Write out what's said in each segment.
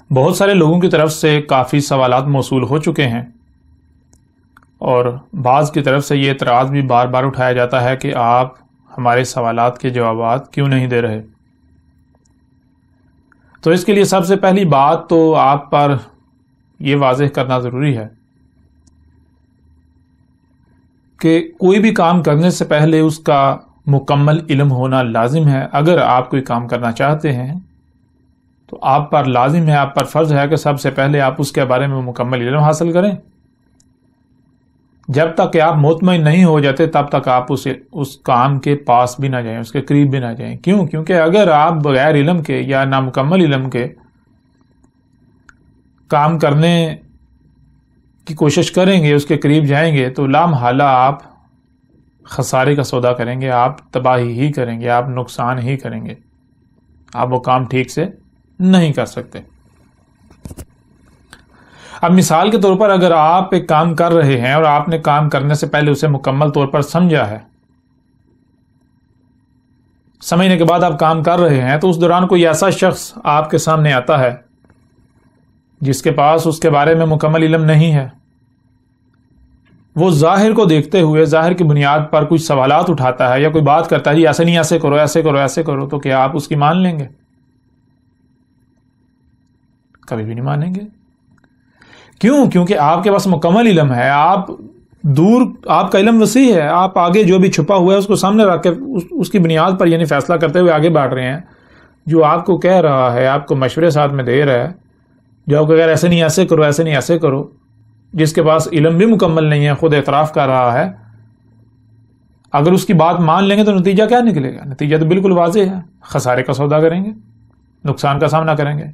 بہت سارے لوگوں کی طرف سے کافی سوالات موصول ہو چکے ہیں، اور بعض کی طرف سے یہ اعتراض بھی بار بار اٹھایا جاتا ہے کہ آپ ہمارے سوالات کے جوابات کیوں نہیں دے رہے۔ تو اس کے لیے سب سے پہلی بات تو آپ پر یہ واضح کرنا ضروری ہے کہ کوئی بھی کام کرنے سے پہلے اس کا مکمل علم ہونا لازم ہے۔ اگر آپ کوئی کام کرنا چاہتے ہیں تو آپ پر لازم ہے، آپ پر فرض ہے کہ سب سے پہلے آپ اس کے بارے میں مکمل علم حاصل کریں۔ جب تک کہ آپ مطمئن نہیں ہو جاتے تب تک آپ اس کام کے پاس بھی نہ جائیں، اس کے قریب بھی نہ جائیں۔ کیوں؟ کیونکہ اگر آپ بغیر علم کے یا نامکمل علم کے کام کرنے کی کوشش کریں گے، اس کے قریب جائیں گے، تو لامحالہ آپ خسارے کا سودا کریں گے، آپ تباہی ہی کریں گے، آپ نقصان ہی کریں گے، آپ وہ کام ٹھیک سے نہیں کر سکتے۔ اب مثال کے طور پر اگر آپ ایک کام کر رہے ہیں اور آپ نے کام کرنے سے پہلے اسے مکمل طور پر سمجھا ہے، سمجھنے کے بعد آپ کام کر رہے ہیں، تو اس دوران کوئی ایسا شخص آپ کے سامنے آتا ہے جس کے پاس اس کے بارے میں مکمل علم نہیں ہے، وہ ظاہر کو دیکھتے ہوئے ظاہر کی بنیاد پر کچھ سوالات اٹھاتا ہے یا کوئی بات کرتا ہے، جی ایسے نہیں، ایسے کرو، ایسے کرو، ایسے کرو، تو کیا آپ اس کی مان لیں گے؟ کبھی بھی نہیں مانیں گے۔ کیوں؟ کیونکہ آپ کے پاس مکمل علم ہے، آپ کا علم وسیع ہے، آپ آگے جو بھی چھپا ہوا ہے اس کو سامنے رکھ کے اس کی بنیاد پر یعنی فیصلہ کرتے ہوئے آگے بڑھ رہے ہیں۔ جو آپ کو کہہ رہا ہے، آپ کو مشورے ساتھ میں دے رہا ہے، جو آپ کو اگر ایسے نہیں ایسے کرو، ایسے نہیں ایسے کرو، جس کے پاس علم بھی مکمل نہیں ہے، خود اعتراف کر رہا ہے، اگر اس کی بات مان لیں گے تو نتیجہ کیا نکلے گا؟ نتیجہ تو بالکل واضح ہے، خسارے کا سودا کریں گے، نقصان کا سامنا کریں گے۔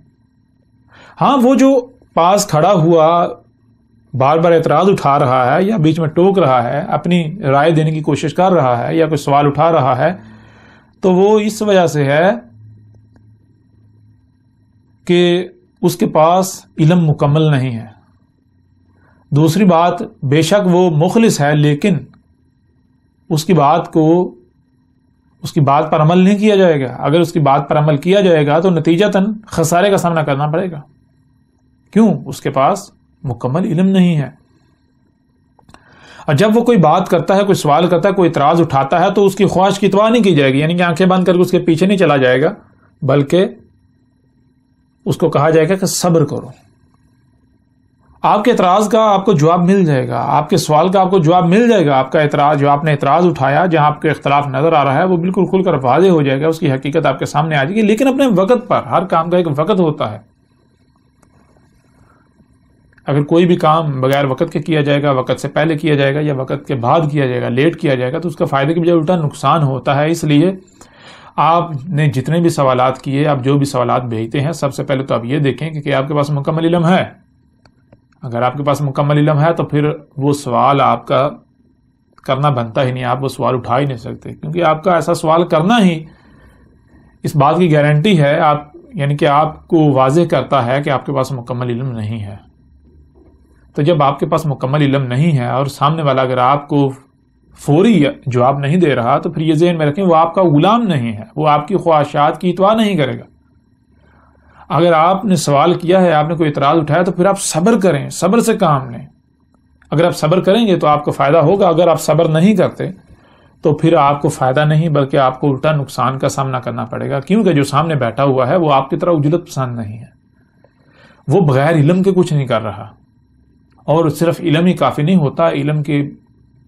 ہاں، وہ جو پاس کھڑا ہوا بار بار اعتراض اٹھا رہا ہے یا بیچ میں ٹوک رہا ہے، اپنی رائے دینے کی کوشش کر رہا ہے یا کوئی سوال اٹھا رہا ہے، تو وہ اس وجہ سے ہے کہ اس کے پاس علم مکمل نہیں ہے۔ دوسری بات، بے شک وہ مخلص ہے، لیکن اس کی بات پر عمل نہیں کیا جائے گا۔ اگر اس کی بات پر عمل کیا جائے گا تو نتیجتاً خسارے کا سامنا کرنا پڑے گا۔ کیوں؟ اس کے پاس مکمل علم نہیں ہے۔ اور جب وہ کوئی بات کرتا ہے، کوئی سوال کرتا ہے، کوئی اعتراض اٹھاتا ہے، تو اس کی خواہش کی اتباع نہیں کی جائے گی، یعنی کہ آنکھیں بند کر کے اس کے پیچھے نہیں چلا جائے گا، بلکہ اس کو کہا جائے گا کہ صبر کرو۔ آپ کے اعتراض کا آپ کو جواب مل جائے گا، آپ کے سوال کا آپ کو جواب مل جائے گا، آپ کا اعتراض جو آپ نے اعتراض اٹھایا، جہاں آپ کو اختلاف نظر آ رہا ہے، وہ بالکل کھل کر واضح ہو جائے گا، اس کی حقیقت آپ کے سامنے آ جائے گی، لیکن اپنے وقت پر۔ ہر کام کا ایک وقت ہوتا ہے۔ اگر کوئی بھی کام بغیر وقت کے کیا جائے گا، وقت سے پہلے کیا جائے گا یا وقت کے بعد کیا جائے گا، لیٹ کیا جائے گا، تو اس کا فائدے کی بجائے الٹا نقصان ہوتا ہے۔ اس لیے آپ نے جتنے بھی سوالات کیے، آپ جو بھی سوالات بھیجتے ہیں، سب سے پہلے تو آپ یہ دیکھیں کہ آپ کے پاس مکمل علم ہے۔ اگر آپ کے پاس مکمل علم ہے تو پھر وہ سوال آپ کا کرنا بنتا ہی نہیں، آپ وہ سوال اٹھا ہی نہیں سکتے، کیونکہ آپ کا ایسا سوال کرنا ہی اس بات کی گارنٹی ہے، یعنی کہ آپ کو واضح کرتا ہے کہ آپ کے پاس مکمل علم نہیں ہے۔ تو جب آپ کے پاس مکمل علم نہیں ہے اور سامنے والا اگر آپ کو فوری جواب نہیں دے رہا، تو پھر یہ ذہن میں رکھیں وہ آپ کا غلام نہیں ہے، وہ آپ کی خواہشات کی اتباع نہیں کرے گا۔ اگر آپ نے سوال کیا ہے، آپ نے کوئی اعتراض اٹھایا، تو پھر آپ صبر کریں، صبر سے کام لیں۔ اگر آپ صبر کریں گے تو آپ کو فائدہ ہوگا، اگر آپ صبر نہیں کرتے تو پھر آپ کو فائدہ نہیں بلکہ آپ کو الٹا نقصان کا سامنا کرنا پڑے گا، کیونکہ جو سامنے بیٹھا ہوا ہے وہ آپ کی طرح اجلت پسند نہیں ہے، وہ بغیر علم کے کچھ نہیں کر رہا۔ اور صرف علم ہی کافی نہیں ہوتا، علم کے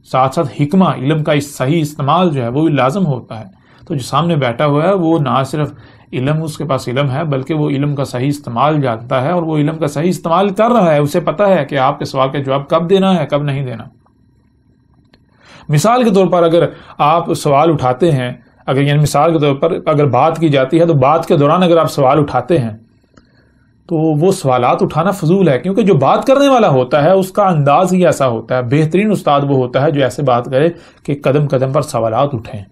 ساتھ ساتھ حکمہ، علم کا صحیح استعمال جو ہے وہ بھی لازم ہوتا ہے۔ تو جو سامنے بیٹھا ہوا ہے وہ نہ صرف علم اس کے پاس علم ہے، بلکہ وہ علم کا صحیح استعمال جانتا ہے، اور وہ علم کا صحیح استعمال کر رہا ہے، اسے پتہ ہے کہ آپ کے سوال کا جواب کب دینا ہے، کب نہیں دینا۔ مثال کے طور پر اگر آپ سوال اٹھاتے ہیں، مثال کے طور پر اگر بات کی جاتی ہے تو بات کے دوران اگر آپ سوال اٹھاتے ہیں تو وہ سوالات اٹھانا فضول ہے، کیونکہ جو بات کرنے والا ہوتا ہے اس کا انداز ہی ایسا ہوتا ہے۔ بہترین استاد وہ ہوتا ہے جو ایسے بات کرے کہ قدم قدم پر سوالات اٹھیں،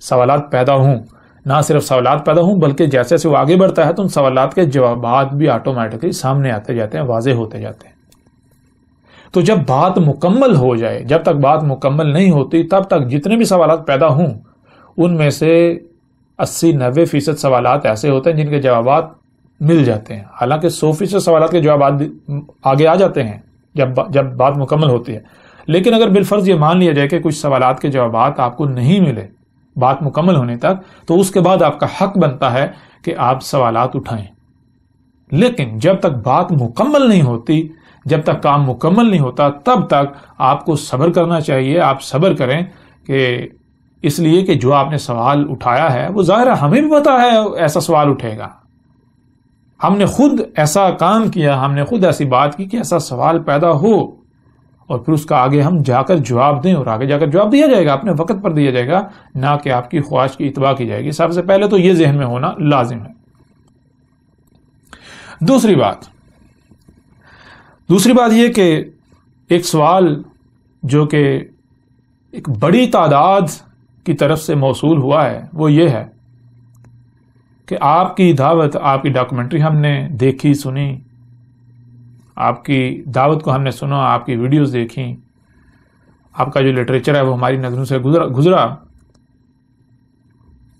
سوالات پیدا ہوں، نہ صرف سوالات پیدا ہوں بلکہ جیسے جیسے وہ آگے بڑھتا ہے تو ان سوالات کے جوابات بھی آٹومیٹکلی سامنے آتے جاتے ہیں، واضح ہوتے جاتے ہیں۔ تو جب بات مکمل ہو جائے، جب تک بات مکمل نہیں ہوتی تب تک جتنے بھی سوالات پیدا ہوں ان میں سے 80-90% سوالات ایسے ہوتے ہیں جن کے جوابات مل جاتے ہیں. حالانکہ 100% سوالات کے جوابات آگے آ جاتے ہیں جب بات مکمل ہوتی ہے. لیکن اگر بالفرض یہ مان لیا جائے کہ کچھ سوالات کے جوابات آپ کو نہیں ملے بات مکمل ہونے تک، تو اس کے بعد آپ کا حق بنتا ہے کہ آپ سوالات اٹھائیں. لیکن جب تک بات مکمل نہیں ہوتی، جب تک کام مکمل نہیں ہوتا، تب تک آپ کو صبر کرنا چاہیے. آپ صبر کریں کہ اس لیے کہ جو آپ نے سوال اٹھایا ہے وہ ظاہر ہے ہمیں بھی پتا ہے ایسا سوال اٹھے گا. ہم نے خود ایسا کام کیا، ہم نے خود ایسی بات کی کہ ایسا سوال پیدا ہو، اور پھر اس کا آگے ہم جا کر جواب دیں، اور آگے جا کر جواب دیا جائے گا، اپنے وقت پر دیا جائے گا، نہ کہ آپ کی خواہش کی اتباع کی جائے گی. سب سے پہلے تو یہ ذہن میں ہونا لازم ہے. دوسری بات یہ کہ ایک سوال جو کہ ایک بڑی تعداد کی طرف سے موصول ہوا ہے وہ یہ ہے کہ آپ کی دعوت، آپ کی ڈاکومنٹری ہم نے دیکھی سنی، آپ کی دعوت کو ہم نے سنا، آپ کی ویڈیوز دیکھیں، آپ کا جو لٹریچر ہے وہ ہماری نظروں سے گزرا،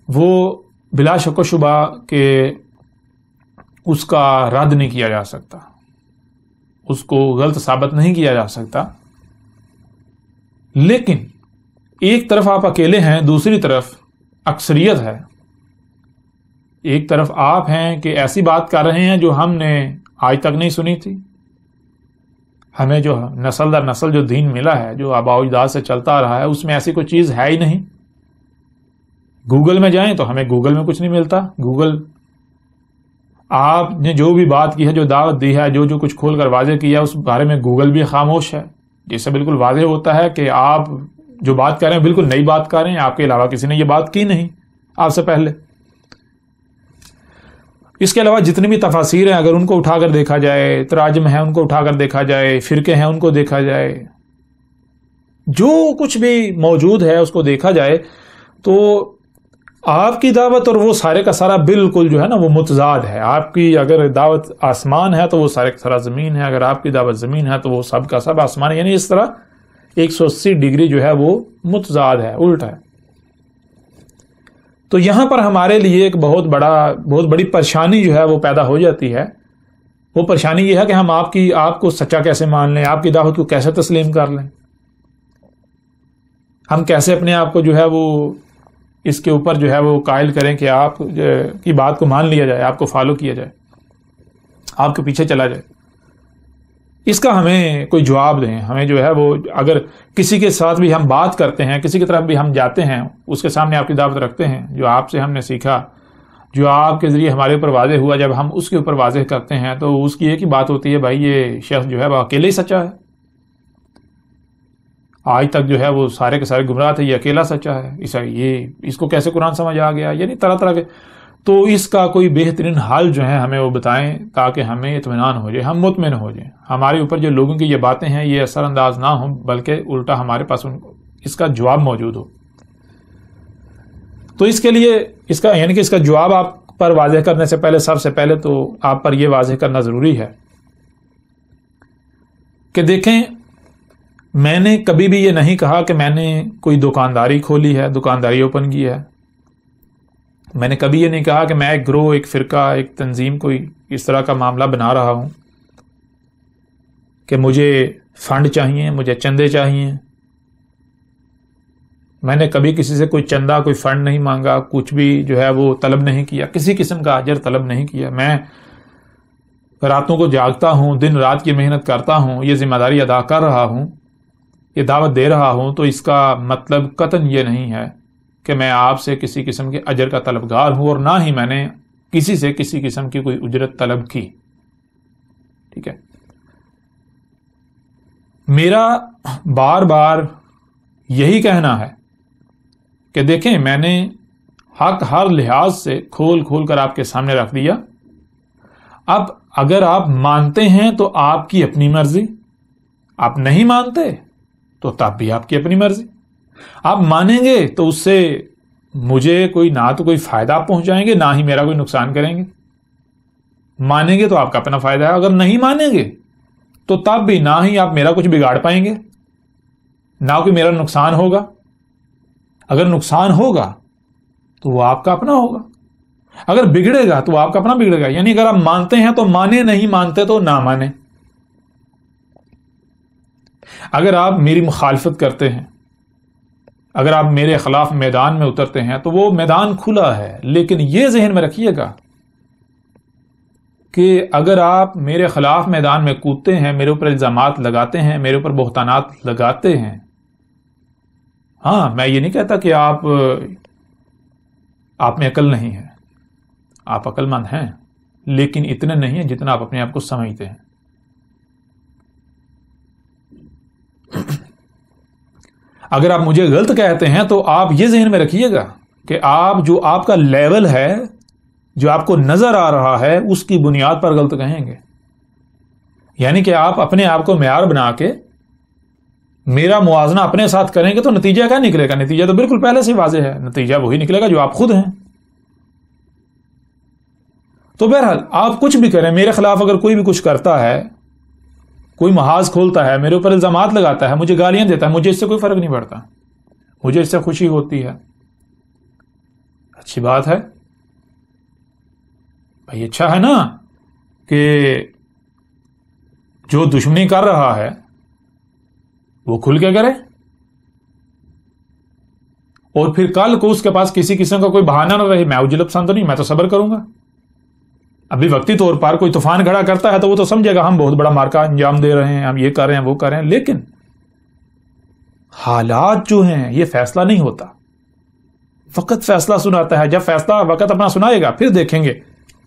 وہ بلا شک و شبہ کہ اس کا رد نہیں کیا جا سکتا، اس کو غلط ثابت نہیں کیا جا سکتا. لیکن ایک طرف آپ اکیلے ہیں، دوسری طرف اکثریت ہے. ایک طرف آپ ہیں کہ ایسی بات کر رہے ہیں جو ہم نے آج تک نہیں سنی تھی. ہمیں جو نسل در نسل جو دین ملا ہے، جو آباء و اجداد سے چلتا آ رہا ہے، اس میں ایسی کوئی چیز ہے ہی نہیں. گوگل میں جائیں تو ہمیں گوگل میں کچھ نہیں ملتا. گوگل آپ نے جو بھی بات کی ہے، جو دعوت دی ہے، جو کچھ کھول کر واضح کیا، اس بارے میں گوگل بھی خاموش ہے. جس سے بالکل واضح ہوتا ہے کہ آپ جو بات کر رہے ہیں بالکل نئی بات کر رہے ہیں، آپ کے علاوہ کسی نے یہ بات کی نہیں آپ سے پہلے. اس کے علاوہ جتنی بھی تفاسیر ہیں اگر ان کو اٹھا کر دیکھا جائے، تراجم ہیں ان کو اٹھا کر دیکھا جائے، فرقے ہیں ان کو دیکھا جائے، جو کچھ بھی موجود ہے اس کو دیکھا جائے، تو آپ کی دعوت اور وہ سارے کا سارا بالکل جو ہے نا وہ متضاد ہے. آپ کی اگر دعوت آسمان ہے تو وہ سارے کا سارا زمین ہے، اگر آپ کی دعوت زمین ہے تو وہ سب کا سب آسمان ہے. یعنی اس طرح 180 ڈگری جو ہے وہ متضاد ہے، الٹ ہے. تو یہاں پر ہمارے لیے ایک بہت بڑی پریشانی جو ہے وہ پیدا ہو جاتی ہے. وہ پریشانی یہ ہے کہ ہم آپ کو سچا کیسے مان لیں، آپ کی دعوت کو کیسے تسلیم کر لیں، ہم کیسے اپنے آپ کو جو ہے وہ اس کے اوپر جو ہے وہ قائل کریں کہ آپ کی بات کو مان لیا جائے، آپ کو فالو کیا جائے، آپ کے پیچھے چلا جائے. اس کا ہمیں کوئی جواب دیں. ہمیں جو ہے وہ اگر کسی کے ساتھ بھی ہم بات کرتے ہیں، کسی کی طرف بھی ہم جاتے ہیں، اس کے سامنے آپ کی دعوت رکھتے ہیں، جو آپ سے ہم نے سیکھا، جو آپ کے ذریعے ہمارے اوپر واضح ہوا، جب ہم اس کے اوپر واضح کرتے ہیں تو اس کی ایک ہی بات ہوتی ہے، بھائی یہ شخص جو ہے وہ اکیلے ہی سچا ہے. آج تک جو ہے وہ سارے کے سارے گمراہ تھے، یہ اکیلا سچا ہے. اس کو کیسے قرآن سمجھ آ گیا؟ یعنی طرح طرح کے. تو اس کا کوئی بہترین حل جو ہے ہمیں وہ بتائیں تاکہ ہمیں اطمینان ہو جائے، ہم مطمئن ہو جائیں. ہمارے اوپر جو لوگوں کی یہ باتیں ہیں یہ اثر انداز نہ ہوں، بلکہ الٹا ہمارے پاس اس کا جواب موجود ہو. تو اس کے لیے یعنی کہ اس کا جواب آپ پر واضح کرنے سے پہلے سب سے پہلے تو آپ پر یہ واضح کرنا ضروری ہے کہ دیکھیں، میں نے کبھی بھی یہ نہیں کہا کہ میں نے کوئی دکانداری کھولی ہے، دکانداری اوپن کی ہے. میں نے کبھی یہ نہیں کہا کہ میں ایک گروہ، ایک فرقہ، ایک تنظیم کوئی اس طرح کا معاملہ بنا رہا ہوں کہ مجھے فنڈ چاہیے، مجھے چندے چاہیے. میں نے کبھی کسی سے کوئی چندہ، کوئی فنڈ نہیں مانگا، کچھ بھی جو ہے وہ طلب نہیں کیا، کسی قسم کا اجر طلب نہیں کیا. میں راتوں کو جاگتا ہوں، دن رات کی محنت کرتا ہوں، یہ ذمہ داری ادا کر رہا ہوں، یہ دعوت دے رہا ہوں. تو اس کا مطلب قطعاً یہ نہیں ہے کہ میں آپ سے کسی قسم کے اجر کا طلبگار ہوں، اور نہ ہی میں نے کسی سے کسی قسم کی کوئی اجرت طلب کی. ٹھیک ہے. میرا بار بار یہی کہنا ہے کہ دیکھیں، میں نے حق ہر لحاظ سے کھول کھول کر آپ کے سامنے رکھ دیا. اب اگر آپ مانتے ہیں تو آپ کی اپنی مرضی، آپ نہیں مانتے تو تب بھی آپ کی اپنی مرضی. آپ مانیں گے تو اس سے مجھے نہ تو کوئی فائدہ آپ پہنچائیں گے، نہ ہی میرا کوئی نقصان کریں گے. مانیں گے تو آپ کا اپنا فائدہ ہے، اگر نہیں مانیں گے تو تب بھی نہ ہی آپ میرا کچھ بگاڑ پائیں گے، نہ کوئی میرا نقصان ہوگا. اگر نقصان ہوگا تو وہ آپ کا اپنا ہوگا. اگر بگڑے گا تو آپ کا اپنا بگڑے گا. یعنی اگر آپ مانتے ہیں تو مانے، نہیں مانتے تو نہ مانے. اگر آپ میری مخالفت کرتے ہیں، اگر آپ میرے خلاف میدان میں اترتے ہیں تو وہ میدان کھلا ہے، لیکن یہ ذہن میں رکھیے گا کہ اگر آپ میرے خلاف میدان میں کودتے ہیں، میرے اوپر الزامات لگاتے ہیں، میرے اوپر بہتانات لگاتے ہیں، ہاں میں یہ نہیں کہتا کہ آپ میں عقل نہیں ہے، آپ عقل مند ہیں، لیکن اتنے نہیں ہیں جتنا آپ اپنے آپ کو سمجھتے ہیں. اگر آپ مجھے غلط کہتے ہیں تو آپ یہ ذہن میں رکھیے گا کہ آپ کا لیول ہے، جو آپ کو نظر آ رہا ہے، اس کی بنیاد پر غلط کہیں گے. یعنی کہ آپ اپنے آپ کو معیار بنا کے میرا موازنہ اپنے ساتھ کریں گے تو نتیجہ کیا نکلے گا؟ نتیجہ تو بالکل پہلے سے واضح ہے، نتیجہ وہی نکلے گا جو آپ خود ہیں. تو بہرحال آپ کچھ بھی کریں، میرے خلاف اگر کوئی بھی کچھ کرتا ہے، کوئی محاذ کھولتا ہے، میرے اوپر الزامات لگاتا ہے، مجھے گالیاں دیتا ہے، مجھے اس سے کوئی فرق نہیں پڑتا، مجھے اس سے خوشی ہوتی ہے. اچھی بات ہے بھائی، اچھا ہے نا کہ جو دشمنی کر رہا ہے وہ کھل کے کرے، اور پھر کل کو اس کے پاس کسی قسم کا کوئی بہانہ نہ رہے. میں عجلب پسند تو نہیں، میں تو صبر کروں گا. ابھی وقتی طور پر کوئی طوفان کھڑا کرتا ہے تو وہ تو سمجھے گا ہم بہت بڑا مارکا انجام دے رہے ہیں، ہم یہ کر رہے ہیں وہ کر رہے ہیں، لیکن حالات جو ہیں یہ فیصلہ نہیں ہوتا. وقت فیصلہ سناتا ہے. جب فیصلہ وقت اپنا سنائے گا پھر دیکھیں گے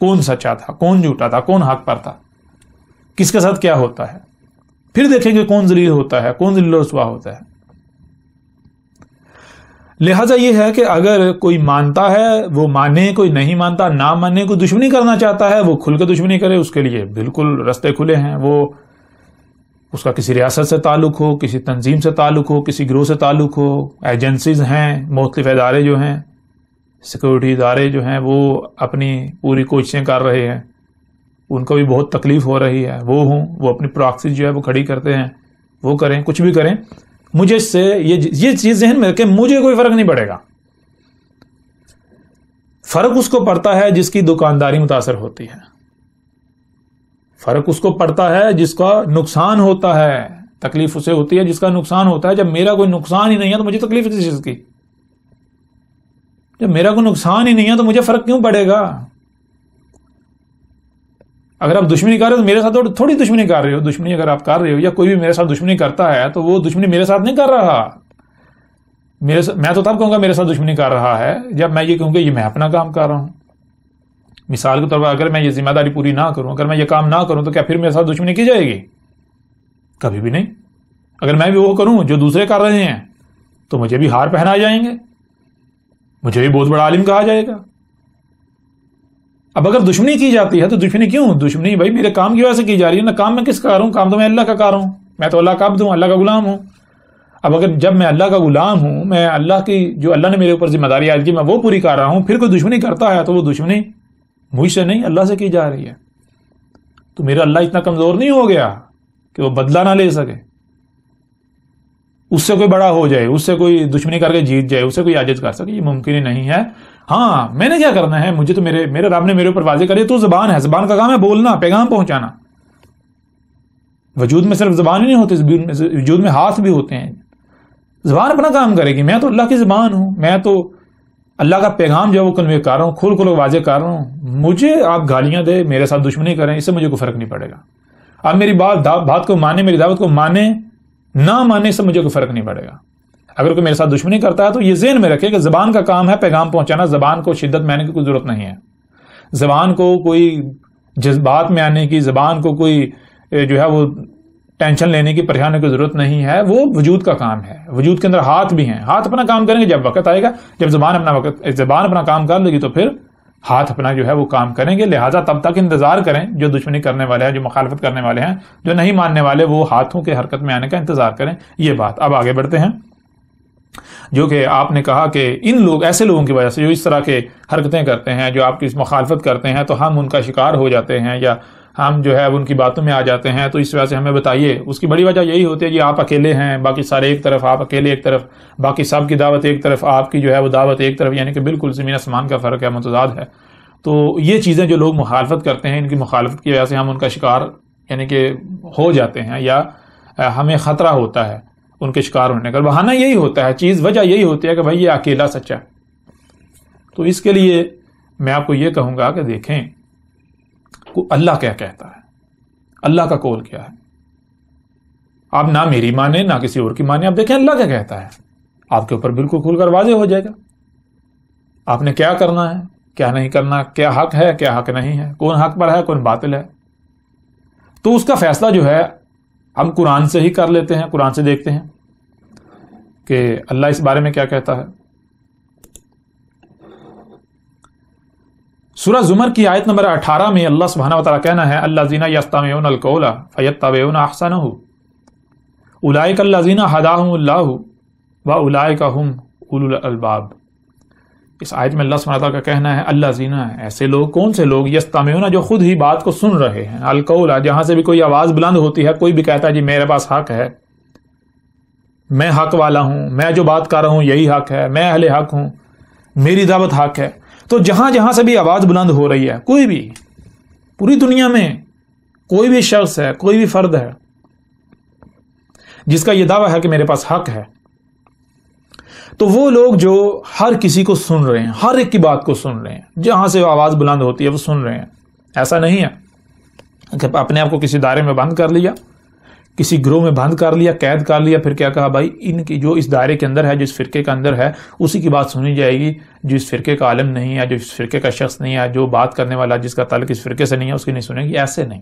کون سچا تھا، کون جھوٹا تھا، کون حق پر تھا، کس کے ساتھ کیا ہوتا ہے. پھر دیکھیں گے کون ذلیل ہوتا ہے، کون ذلیل و رسوا ہوتا ہے. لہذا یہ ہے کہ اگر کوئی مانتا ہے وہ مانے، کوئی نہیں مانتا نہ مانے. کوئی دشمنی کرنا چاہتا ہے وہ کھل کے دشمنی کرے، اس کے لیے بالکل رستے کھلے ہیں. وہ اس کا کسی ریاست سے تعلق ہو، کسی تنظیم سے تعلق ہو، کسی گروہ سے تعلق ہو، ایجنسیز ہیں، مختلف ادارے جو ہیں، سیکورٹی ادارے جو ہیں وہ اپنی پوری کوششیں کر رہے ہیں، ان کو بھی بہت تکلیف ہو رہی ہے، وہ اپنی پراکسی جو ہے وہ کھڑی کرتے ہیں، وہ کریں، کچھ بھی کریں. مجھے اس سے یہ چیز ذہن میں رکھیں، مجھے کوئی فرق نہیں پڑے گا. فرق اس کو پڑتا ہے جس کی دکانداری متاثر ہوتی ہے، فرق اس کو پڑتا ہے جس کا نقصان ہوتا ہے. تکلیف اسے ہوتی ہے جس کا نقصان ہوتا ہے. جب میرا کوئی نقصان ہی نہیں ہے تو مجھے تکلیف کس چیز کی؟ جب میرا کوئی نقصان ہی نہیں ہے تو مجھے فرق کیوں پڑے گا؟ اگر آپ دشمنی کر رہے ہو تو میرے ساتھ تھوڑی دشمنی کر رہے ہو. دشمنی اگر آپ کر رہے ہو یا کوئی بھی میرے ساتھ دشمنی کرتا ہے تو وہ دشمنی میرے ساتھ نہیں کر رہا. میں تو تب کہوں گا میرے ساتھ دشمنی کر رہا ہے جب میں یہ کہوں گا یہ میں اپنا کام کر رہا ہوں. مثال کے طور پر اگر میں یہ ذمہ داری پوری نہ کروں، اگر میں یہ کام نہ کروں تو کیا پھر میرے ساتھ دشمنی کی جائے گی؟ کبھی بھی نہیں. اگر میں بھی وہ کروں جو دوسرے کر رہے ہیں تو مجھے بھی ہار پہنائے جائیں گے، مجھے بھی بہت بڑا عالم کہا جائے گا. اب اگر دشمنی کی جاتی ہے تو دشمنی کیوں؟ دشمنی بھائی میرے کام کی وجہ سے کی جا رہی ہے نا. کام میں کس کا کر رہا ہوں؟ کام تو میں اللہ کا کر رہا ہوں. میں تو اللہ کا عبد ہوں، اللہ کا غلام ہوں. اب اگر جب میں اللہ کا غلام ہوں، میں اللہ کی جو اللہ نے میرے اوپر ذمہ داری عائد کی میں وہ پوری کر رہا ہوں، پھر کوئی دشمنی کرتا ہے تو وہ دشمنی مجھ سے نہیں اللہ سے کی جا رہی ہے. تو میرا اللہ اتنا کمزور نہیں ہو گیا کہ وہ بدلہ نہ لے سکے، اس سے کوئی بڑا ہو جائے، اس سے کوئی دشمنی کر کے جیت جائے، اس سے کوئی عاجز کر سکے. یہ ممکن ہی نہیں ہے. ہاں میں نے کیا کرنا ہے؟ مجھے تو میرے رب نے میرے اوپر واضح کری تو زبان ہے، زبان کا کام ہے بولنا، پیغام پہنچانا. وجود میں صرف زبان ہی نہیں ہوتی، وجود میں ہاتھ بھی ہوتے ہیں. زبان اپنا کام کرے گی. میں تو اللہ کی زبان ہوں، میں تو اللہ کا پیغام جو ہے وہ کنوے کر رہا ہوں، کھول واضح کر رہا ہوں. مجھے آپ گالیاں دے، میرے ساتھ دشمنی کریں، اس سے مجھے کوئی فرق نہیں پڑے گا. آپ میری بات کو مانے، میری دعوت کو مانے، نہ مانے سے مجھے کوئی فرق نہیں پڑے گا. اگر کوئی میرے ساتھ دشمنی کرتا ہے تو یہ ذہن میں رکھے کہ زبان کا کام ہے پیغام پہنچانا. زبان کو شدت میں آنے کی کوئی ضرورت نہیں ہے، زبان کو کوئی جذبات میں آنے کی، زبان کو کوئی جو ہے وہ ٹینشن لینے کی، پریشانی کی ضرورت نہیں ہے. وہ وجود کا کام ہے. وجود کے اندر ہاتھ بھی ہیں، ہاتھ اپنا کام کریں گے. جب وقت آئے گا، جب زبان اپنا کام کر لے گی تو پھر ہاتھ اپنا جو ہے وہ کام کریں گے. لہٰذا تب تک انتظار کریں. جو دشمنی کرنے والے ہیں، جو مخالفت کرنے والے ہیں، جو نہیں ماننے والے، وہ ہاتھوں کے حرکت میں آنے کا انتظار کریں. یہ بات. اب آگے بڑھتے ہیں. جو کہ آپ نے کہا کہ ایسے لوگوں کی وجہ سے جو اس طرح کے حرکتیں کرتے ہیں، جو آپ کی مخالفت کرتے ہیں، تو ہم ان کا شکار ہو جاتے ہیں یا ہم جو ہے ان کی باتوں میں آ جاتے ہیں. تو اس وجہ سے ہمیں بتائیے. اس کی بڑی وجہ یہی ہوتی ہے کہ آپ اکیلے ہیں، باقی سارے ایک طرف، آپ اکیلے ایک طرف، باقی سب کی دعوت ایک طرف، آپ کی جو ہے وہ دعوت ایک طرف. یعنی کہ بالکل زمین آسمان کا فرق ہے، متضاد ہے. تو یہ چیزیں جو لوگ مخالفت کرتے ہیں، ان کی مخالفت کی وجہ سے ہم ان کا شکار یعنی کہ ہو جاتے ہیں، یا ہمیں خطرہ ہوتا ہے ان کے شکار ہونے کا. بہانہ یہی ہوتا ہے، وجہ یہی ہوتی ہے کہ بھائی یہ اکیلا سچا. تو اس کے لیے میں آپ کو یہ کہوں گا کہ دیکھیں اللہ کیا کہتا ہے، اللہ کا قول کیا ہے. آپ نہ میری مانیں نہ کسی اور کی مانیں، آپ دیکھیں اللہ کیا کہتا ہے، آپ کے اوپر بالکل کھل کر واضح ہو جائے گا آپ نے کیا کرنا ہے کیا نہیں کرنا، کیا حق ہے کیا حق نہیں ہے، کون حق پر ہے کون باطل ہے. تو اس کا فیصلہ جو ہے ہم قرآن سے ہی کر لیتے ہیں، قرآن سے دیکھتے ہیں کہ اللہ اس بارے میں کیا کہتا ہے. سورہ زمر کی آیت نمبر 18 میں اللہ سبحانہ وتعالی کہنا ہے الذین یستمعون القول فیتبعون احسنہ اولئک الذین ھداھم اللہ واولئک ھم اولو الالباب. اس آیت میں اللہ سبحانہ وتعالی کا کہنا ہے الذین، ایسے لوگ، کون سے لوگ، یستمعون، جو خود ہی بات کو سن رہے ہیں، القول، جہاں سے بھی کوئی آواز بلند ہوتی ہے، کوئی بھی کہتا ہے جی میرے پاس حق ہے، میں حق والا ہوں، میں جو بات کر رہا ہوں یہی حق ہے، میں اہل حق ہوں، میری دعوت حق ہے. تو جہاں جہاں سے بھی آواز بلند ہو رہی ہے، کوئی بھی پوری دنیا میں کوئی بھی شخص ہے، کوئی بھی فرد ہے جس کا یہ دعویٰ ہے کہ میرے پاس حق ہے، تو وہ لوگ جو ہر کسی کو سن رہے ہیں، ہر ایک کی بات کو سن رہے ہیں، جہاں سے آواز بلند ہوتی ہے وہ سن رہے ہیں. ایسا نہیں ہے کہ اپنے آپ کو کسی دائرے میں بند کر لیا، کسی گروہ میں بند کر لیا، قید کر لیا، پھر کیا کہا بھائی ان کی جو اس دائرے کے اندر ہے، جس فرقے کے اندر ہے، اسی کی بات سنی جائے گی. جو اس فرقے کا عالم نہیں ہے، جو اس فرقے کا شخص نہیں ہے، جو بات کرنے والا جس کا تعلق اس فرقے سے نہیں ہے، اس کی نہیں سنیں گی. ایسے نہیں.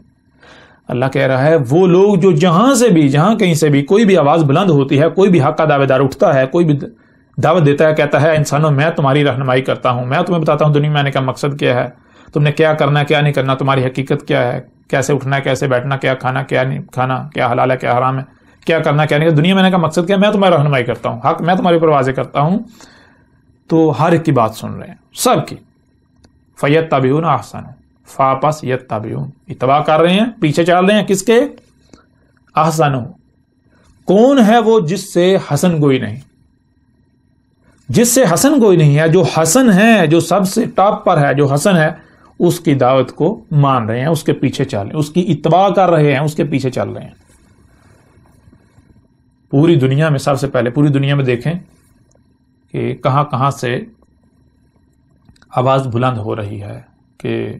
اللہ کہہ رہا ہے وہ لوگ جو جہاں سے بھی، جہاں کہیں سے بھی کوئی بھی آواز بلند ہوتی ہے، کوئی بھی حق کا دعوے دار اٹھتا ہے، کوئی بھی دعوت دیتا ہے، کہتا ہے انسانوں میں تمہاری رہنمائی کرتا ہوں، میں تمہیں بتاتا ہوں دنیا میں آنے کا مقصد کیا ہے، تم نے کیا کرنا ہے کیا نہیں کرنا، تمہاری حقیقت کیا ہے، کیسے اٹھنا ہے کیسے بیٹھنا، کیا کھانا کیا نہیں کھانا، کیا حلال ہے کیا حرام ہے، کیا کرنا کیا نہیں کرنا، دنیا میں آنے کا مقصد کیا ہے، میں تمہاری رہنمائی کرتا ہوں، حق میں تمہارے اوپر واضح کرتا ہوں. تو ہر ایک کی بات سن رہے ہیں، سب کی. فیتبعون احسنہ، فاپس یتبعون، اتباع کر رہے ہیں، پیچھے چل رہے ہیں کس کے؟ احسنہ. کون ہے وہ جس سے حسن گوئی نہیں، جس سے حسن گوئی نہیں ہے، جو حسن ہے، جو سب سے ٹاپ پر ہے، جو حسن ہے، اس کی دعوت کو مان رہے ہیں، اس کے پیچھے چل رہے ہیں، اس کی اتباع کر رہے ہیں، اس کے پیچھے چل رہے ہیں. پوری دنیا میں سب سے پہلے پوری دنیا میں دیکھیں کہ کہاں کہاں سے آواز بلند ہو رہی ہے کہ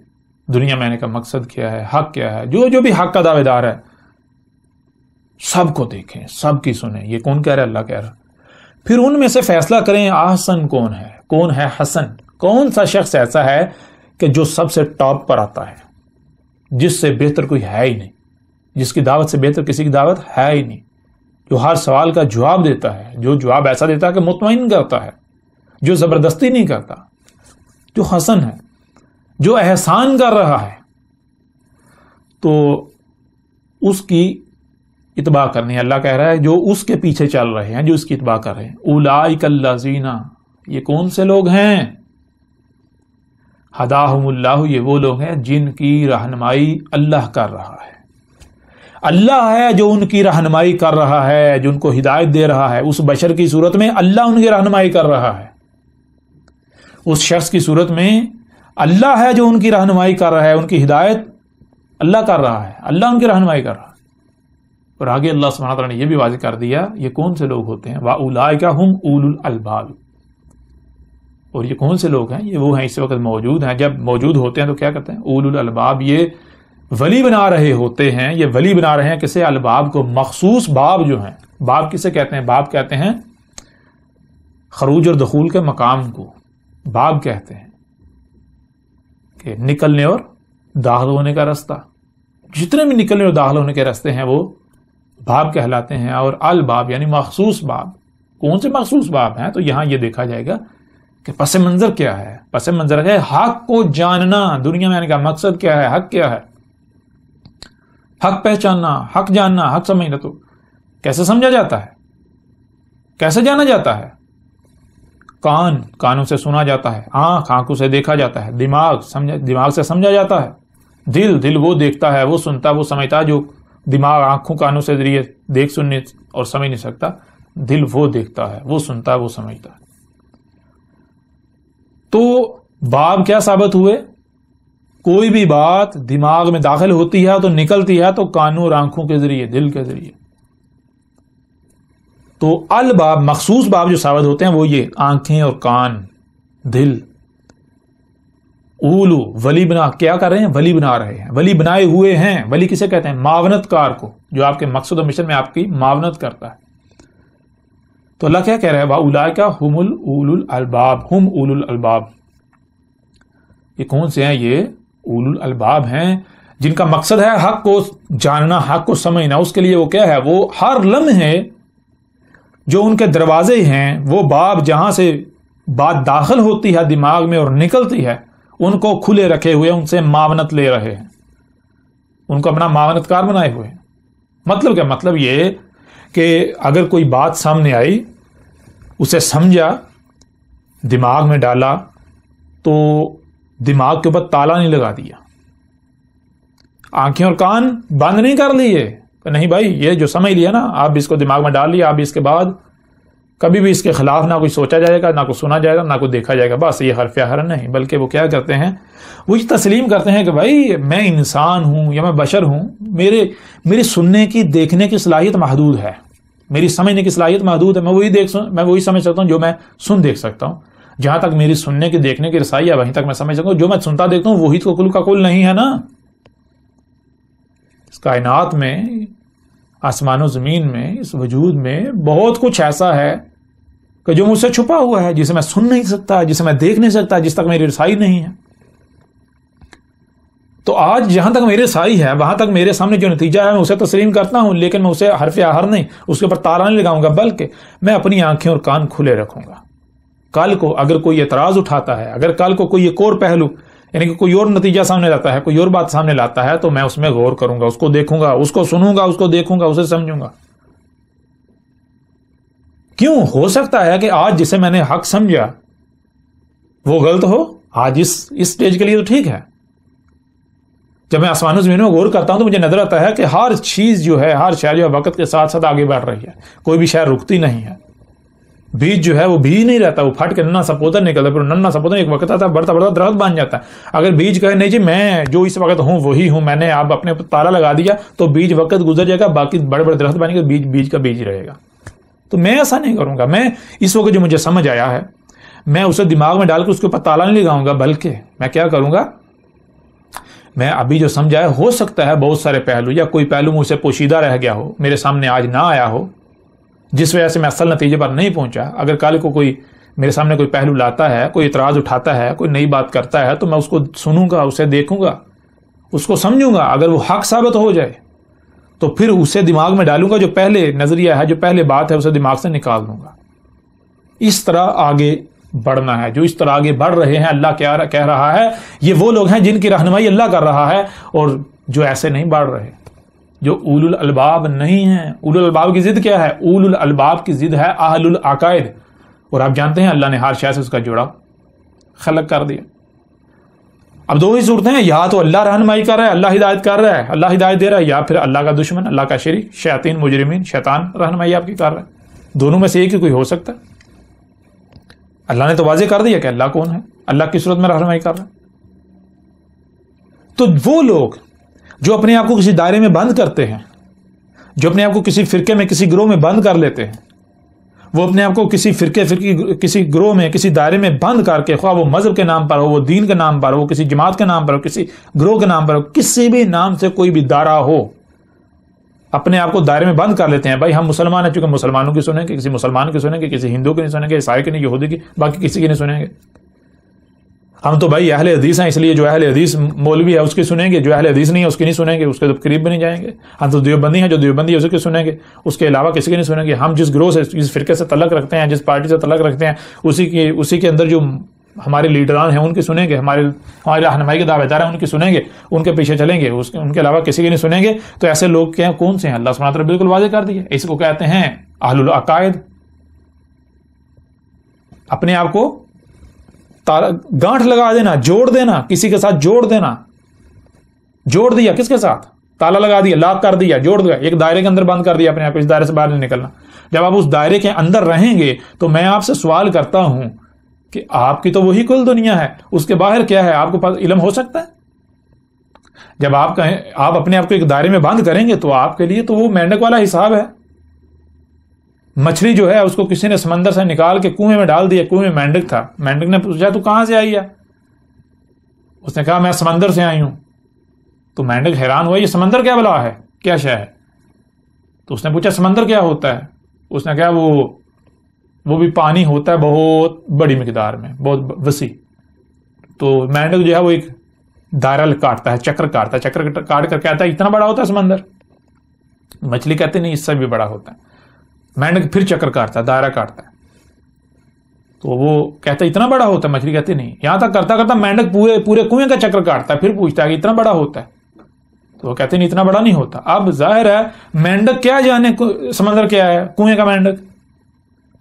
دنیا میں آنے کا مقصد کیا ہے، حق کیا ہے. جو بھی حق کا دعوے دار ہے سب کو دیکھیں، سب کی سنیں. یہ کون کہہ رہا ہے؟ اللہ کہہ رہا ہے. پھر ان میں سے فیصلہ کریں احسن کون ہے، کون ہے حسن، کون سا شخص ایسا ہے کہ جو سب سے ٹاپ پر آتا ہے، جس سے بہتر کوئی ہے ہی نہیں، جس کی دعوت سے بہتر کسی کی دعوت ہے ہی نہیں، جو ہر سوال کا جواب دیتا ہے، جو جواب ایسا دیتا ہے کہ مطمئن کرتا ہے، جو زبردستی نہیں کرتا، جو حسن ہے، جو احسان کر رہا ہے. تو اس کی اتباع کرنی ہے. اللہ کہہ رہا ہے جو اس کے پیچھے چل رہے ہیں، جو اس کی اتباع کر رہے ہیں. اولئک الذین، یہ کون سے لوگ ہیں؟ ھداھم اللہ، یہ وہ لوگ ہیں جن کی رہنمائی اللہ کر رہا ہے. اللہ ہے جو ان کی رہنمائی کر رہا ہے، جو ان کو ہدایت دے رہا ہے. اس بشر کی صورت میں اللہ ان کی رہنمائی کر رہا ہے، اس شخص کی صورت میں اللہ ہے جو ان کی رہنمائی کر رہا ہے، ان کی ہدایت اللہ کر رہا ہے، اللہ ان کی رہنمائی کر رہا ہے. اور آگے اللہ سبحانہ وتعالی نے یہ بھی واضح کر دیا یہ کون سے لوگ ہوتے ہیں، وَأُولَئِكَ هُمْ أُولُو الْأَلْبَابِ. اور یہ کون سے لوگ ہیں؟ یہ وہ ہیں اس وقت موجود ہیں. جب موجود ہوتے ہیں تو کیا کرتے ہیں؟ اولو الالباب. یہ ولی بنا رہے ہوتے ہیں، یہ ولی بنا رہے ہیں کسے؟ الباب کو. مخصوص باب جو ہیں، باب کسے کہتے ہیں؟ باب کہتے ہیں خروج اور دخول کے مقام کو باب کہتے ہیں، کہ نکلنے اور داخل ہونے کا راستہ. جتنے بھی نکلنے اور داخل ہونے کے راستے ہیں وہ باب کہلاتے ہیں. اور الباب یعنی مخصوص باب. کون سے مخصوص باب ہیں؟ تو یہاں یہ دیکھا جائے گا کہ پس منظر کیا ہے. پس منظر ہے حق کو جاننا. دنیا میں آنے کا مقصد کیا ہے، حق کیا ہے، حق پہچاننا، حق جاننا، حق سمجھنا. تو کیسے سمجھا جاتا ہے، کیسے جانا جاتا ہے؟ کان، کانوں سے سنا جاتا ہے. آنکھ، آنکھوں سے دیکھا جاتا ہے. دماغ، دماغ سے سمجھا جاتا ہے. دل وہ دیکھتا ہے، وہ سنتا ہے، وہ سمجھتا ہے. جو دماغ آنکھوں کانوں سے ذریعے دیکھ سننے اور سمجھ نہیں سکتا، دل وہ دیکھتا ہے، وہ سنتا ہے، وہ سمجھتا ہے. تو باب کیا ثابت ہوئے؟ کوئی بھی بات دماغ میں داخل ہوتی ہے تو نکلتی ہے تو کانوں اور آنکھوں کے ذریعے، دل کے ذریعے. تو الباب مخصوص باب جو ثابت ہوتے ہیں وہ یہ آنکھیں اور کان، دل. اولو ولی بنا کیا کر رہے ہیں؟ ولی بنا رہے ہیں، ولی بنائے ہوئے ہیں. ولی کسے کہتے ہیں؟ معاونت کار کو، جو آپ کے مقصد و مشن میں آپ کی معاونت کرتا ہے. تو اللہ کیا کہہ رہا ہے؟ وَأُولَٰئِكَ هُمُ الْأُولُو الْأَلْبَابِ، ہم اولو الالباب. یہ کون سے ہیں؟ یہ اولو الالباب ہیں جن کا مقصد ہے حق کو جاننا، حق کو سمجھنا. اس کے لیے وہ کیا ہے؟ وہ ہر لمحے جو ان کے دروازے ہیں، وہ باب جہاں سے بات داخل ہوتی ہے دماغ میں اور نکلتی ہے، ان کو کھلے رکھے ہوئے، ان سے معاونت لے رہے ہیں، ان کو اپنا معاونت کار بنائے ہوئے ہیں. مطلب کیا؟ مطلب یہ کہ اگر کوئی بات سامنے آئی، اسے سمجھا، دماغ میں ڈالا، تو دماغ کے اوپر تالا نہیں لگا دیا، آنکھیں اور کان بند نہیں کر لیے کہ نہیں بھائی یہ جو سمجھ لیا نا، آپ اس کو دماغ میں ڈال لیا، آپ اس کے بعد کبھی بھی اس کے خلاف نہ کوئی سوچا جائے گا، نہ کوئی سنا جائے گا، نہ کوئی دیکھا جائے گا. بس یہ حرف حر نہیں، بلکہ وہ کیا کرتے ہیں؟ وہ یہ تسلیم کرتے ہیں کہ بھائی میں انسان ہوں یا میں بشر ہوں، میری سننے کی، دیکھنے کی صلاحیت محدود ہے، میری سمجھنے کی صلاحیت محدود ہے. میں وہی سمجھ سکتا ہوں جو میں سن دیکھ سکتا ہوں. جہاں تک میری سننے کی، دیکھنے کی رسائی ہے وہیں تک میں سمجھ سکتا ہوں. جو میں سنتا دیکھتا ہوں وہی تو کل کا کل نہیں ہے نا. اس کائنات میں، آسمان و زمین میں، اس وجود میں بہت کچھ ایسا ہے کہ جو مجھ سے چھپا ہوا ہے، جسے میں سن نہیں سکتا، جسے میں دیکھ نہیں سکتا، جس تک میری رسائی نہیں ہے. تو آج جہاں تک میری رسائی ہے وہاں تک میرے سامنے جو نتیجہ ہے میں اسے تسلیم کرتا ہوں، لیکن میں اسے حرف آہر نہیں، اس کے اوپر تالا نہیں لگاؤں گا، بلکہ میں اپنی آنکھیں اور کان کھلے رکھوں گا. کل کو اگر کوئی اعتراض اٹھاتا ہے، اگر کل کو کوئی ایک اور پہلو، یعنی کہ کوئی اور نتیجہ سامنے لاتا ہے، کوئی اور بات سامنے لاتا ہے، تو میں اس میں غور کروں گا، اس کو دیکھوں گا، اس کو سنوں گا، اس کو دیکھوں گا، اسے سمجھوں گا. کیوں؟ ہو سکتا ہے کہ آج جسے میں نے حق سمجھا وہ غلط ہو. آج اس سٹیج کے لیے تو ٹھیک ہے. جب میں آسمان و زمین میں غور کرتا ہوں تو مجھے نظر آتا ہے کہ ہر چیز جو ہے، ہر شے جو ہے وقت کے ساتھ ساتھ آگے بڑھ رہی ہے، کوئی بھی شے رکتی نہیں ہے. بیج جو ہے وہ بیج نہیں رہتا، وہ پھٹ کے ننا سا پودا نکلتا ہے، پھر ننا سا پودا ایک وقت آتا ہے بڑھتا بڑھتا درخت بن جاتا ہے. اگر بیج کہے نہیں جی میں جو اس وقت ہوں وہی ہوں، میں نے آپ اپنے تالا لگا دیا، تو بیج وقت گزر جائے گا، باقی بڑے بڑے درخت بنے گا، بیج کا بیج رہے گا. تو میں ایسا نہیں کروں گا. میں اس وقت جو مجھے سمجھ آیا ہے میں اسے دماغ میں ڈال کے اس کے اوپر تالا نہیں لگاؤں گا، بلکہ میں کیا کروں گا؟ میں ابھی جو سمجھا ہے، ہو سکتا ہے بہت سارے پہلو یا کوئی پہلو مجھ سے پوشیدہ رہ گیا ہو، میرے سامنے آج نہ آیا ہو، جس وجہ سے میں اصل نتیجے پر نہیں پہنچا. اگر کل کو کوئی میرے سامنے کوئی پہلو لاتا ہے، کوئی اعتراض اٹھاتا ہے، کوئی نئی بات کرتا ہے، تو میں اس کو سنوں گا، اسے دیکھوں گا، اس کو سمجھوں گا. اگر وہ حق ثابت ہو جائے تو پھر اسے دماغ میں ڈالوں گا، جو پہلے نظریہ ہے، جو پہلے بات ہے، اسے دماغ سے نکال دوں گا. اس طرح آگے بڑھنا ہے. جو اس طرح آگے بڑھ رہے ہیں، اللہ کہہ رہا ہے یہ وہ لوگ ہیں جن کی رہنمائی اللہ کر رہا ہے، اور جو ایسے نہیں بڑھ رہے، جو اولو الالباب نہیں ہیں. اولو الالباب کی ضد کیا ہے؟ اولو الالباب کی ضد ہے اہل العقائد. اور آپ جانتے ہیں اللہ نے ہر شے سے اس کا جوڑا خلق کر دیا. اب دو ہی صورتیں ہیں، یا تو اللہ رہنمائی کر رہا ہے، اللہ ہدایت کر رہا ہے، اللہ ہدایت دے رہا ہے، یا پھر اللہ کا دشمن، اللہ کا شریک، شیاطین، مجرمین، شیطان رہنمائی آپ کی کر رہا ہے. دونوں میں سے ایک ہی کوئی ہو سکتا ہے. اللہ نے تو واضح کر دیا کہ اللہ کون ہے، اللہ کی صورت میں رہنمائی کر رہا ہے. تو وہ لوگ جو اپنے آپ کو کسی دائرے میں بند کرتے ہیں، جو اپنے آپ کو کسی فرقے میں، کسی گروہ میں بند کر لیتے ہیں، وہ اپنے آپ کو کسی کسی گروہ میں، کسی دائرے میں بند کر کے، خواہ وہ مذہب کے نام پر ہو، وہ دین کے نام پر ہو، کسی جماعت کے نام پر ہو، کسی گروہ کے نام پر ہو، کسی بھی نام سے کوئی بھی دائرہ ہو، اپنے آپ کو دائرے میں بند کر لیتے ہیں. بھائی ہم مسلمان ہیں، چونکہ مسلمانوں کی سنیں گے، کسی مسلمان کی سنیں گے، کسی ہندو کی نہیں سنیں گے، عیسائی کی نہیں، یہودی کی، باقی کسی کی نہیں سنیں گے. ہم تو بھائی اہل حدیث ہیں، اس لیے جو اہل حدیث مولوی ہے اس کی سنیں گے، جو اہل حدیث نہیں ہے اس کی نہیں سنیں گے، اس کے قریب بھی نہیں جائیں گے. ہم تو دیوبندی ہیں، جو دیوبندی ہے اس کی سنیں گے، اس کے علاوہ کسی کی نہیں سنیں گے. ہم جس گروہ سے، جس فرقے سے تعلق رکھتے ہیں، جس پارٹی سے تعلق رکھتے ہیں، اسی کے اندر جو ہمارے لیڈران ہیں ان کی سنیں گے، ہماری رہنمائی کے دعوے دار ہیں ان کی سنیں گے، ان کے پیچھے چلیں گے، ان کے علاوہ کسی کی نہیں سنیں گے. تو ایسے لوگ کیا کون سے ہیں؟ اللہ سبحانہ وتعالی بالکل واضح کر دیا. اس کو کہتے ہیں اہل العقائد. اپنے آپ کو گانٹھ لگا دینا، جوڑ دینا، کسی کے ساتھ جوڑ دینا. جوڑ دیا کس کے ساتھ؟ تالا لگا دیا، لاک کر دیا، جوڑ دیا، ایک دائرے کے اندر بند کر دیا اپنے آپ کو، اس دائرے سے باہر نہیں نکلنا. جب آپ اس دائرے کے اندر رہیں گے تو میں آپ سے سوال کرتا ہوں کہ آپ کی تو وہی کل دنیا ہے، اس کے باہر کیا ہے آپ کو علم ہو سکتا ہے؟ جب آپ کہیں آپ اپنے آپ کو ایک دائرے میں بند کریں گے تو آپ کے لیے تو وہ مینڈک والا حساب ہے. مچھلی جو ہے اس کو کسی نے سمندر سے نکال کے کنویں میں ڈال دیا, کنویں میں مینڈک تھا. مینڈک نے پوچھا تو کہاں سے آئی ہے؟ اس نے کہا میں سمندر سے آئی ہوں. تو مینڈک حیران ہوا یہ سمندر کیا بلا ہے, کیا شے ہے؟ تو اس نے پوچھا سمندر کیا ہوتا ہے؟ اس نے کہا وہ بھی پانی ہوتا ہے بہت بڑی مقدار میں, بہت وسیع. تو مینڈک جو ہے وہ ایک دائرہ کاٹتا ہے, چکر کاٹتا ہے, چکر کاٹ کر کہتا ہے اتنا بڑا ہوتا ہے سمندر. مچھلی کہتے نہیں اس سے بھی بڑا ہوتا ہے. مینڈک پھر چکر کاٹتا ہے, دائرہ کاٹتا ہے. تو وہ کہتا ہے اتنا بڑا ہوتا ہے, مچھلی کہتے نہیں. یہاں تک کرتا کرتا مینڈک پورے کنویں کا چکر کاٹتا ہے, پھر پوچھتا ہے کہ اتنا بڑا ہوتا ہے؟ تو وہ کہتے نہیں اتنا بڑا نہیں ہوتا. اب ظاہر ہے مینڈک کیا جانے سمندر کیا ہے, کنویں کا مینڈک.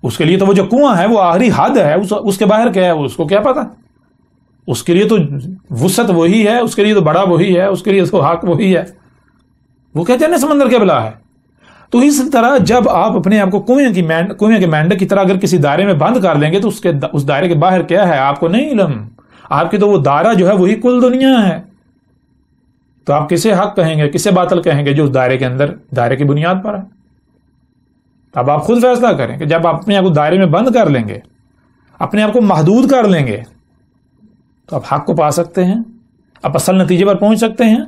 اس کے لیے تو وہ جو کنواں ہے وہ آخری حد ہے, اس کے باہر کیا ہے اس کو کیا پتا. اس کے لیے تو وسعت وہی ہے, اس کے لیے تو بڑا وہی ہے, اس کے لیے تو حق وہی ہے. وہ کہتے ہیں نا سمندر کیا بلا ہے. تو اس طرح جب آپ اپنے آپ کو کنویں کے مینڈک کی طرح اگر کسی دائرے میں بند کر لیں گے تو اس دائرے کے باہر کیا ہے آپ کو نہیں علم. آپ کی تو وہ دائرہ جو ہے وہی کل دنیا ہے. تو آپ کسے حق کہیں گے, کسے باطل کہیں گے جو اس دائرے کے اندر دائرے کی بنیاد پر ہے. اب آپ خود فیصلہ کریں کہ جب آپ اپنے آپ کو دائرے میں بند کر لیں گے, اپنے آپ کو محدود کر لیں گے, تو آپ حق کو پا سکتے ہیں, آپ اصل نتیجے پر پہنچ سکتے ہیں.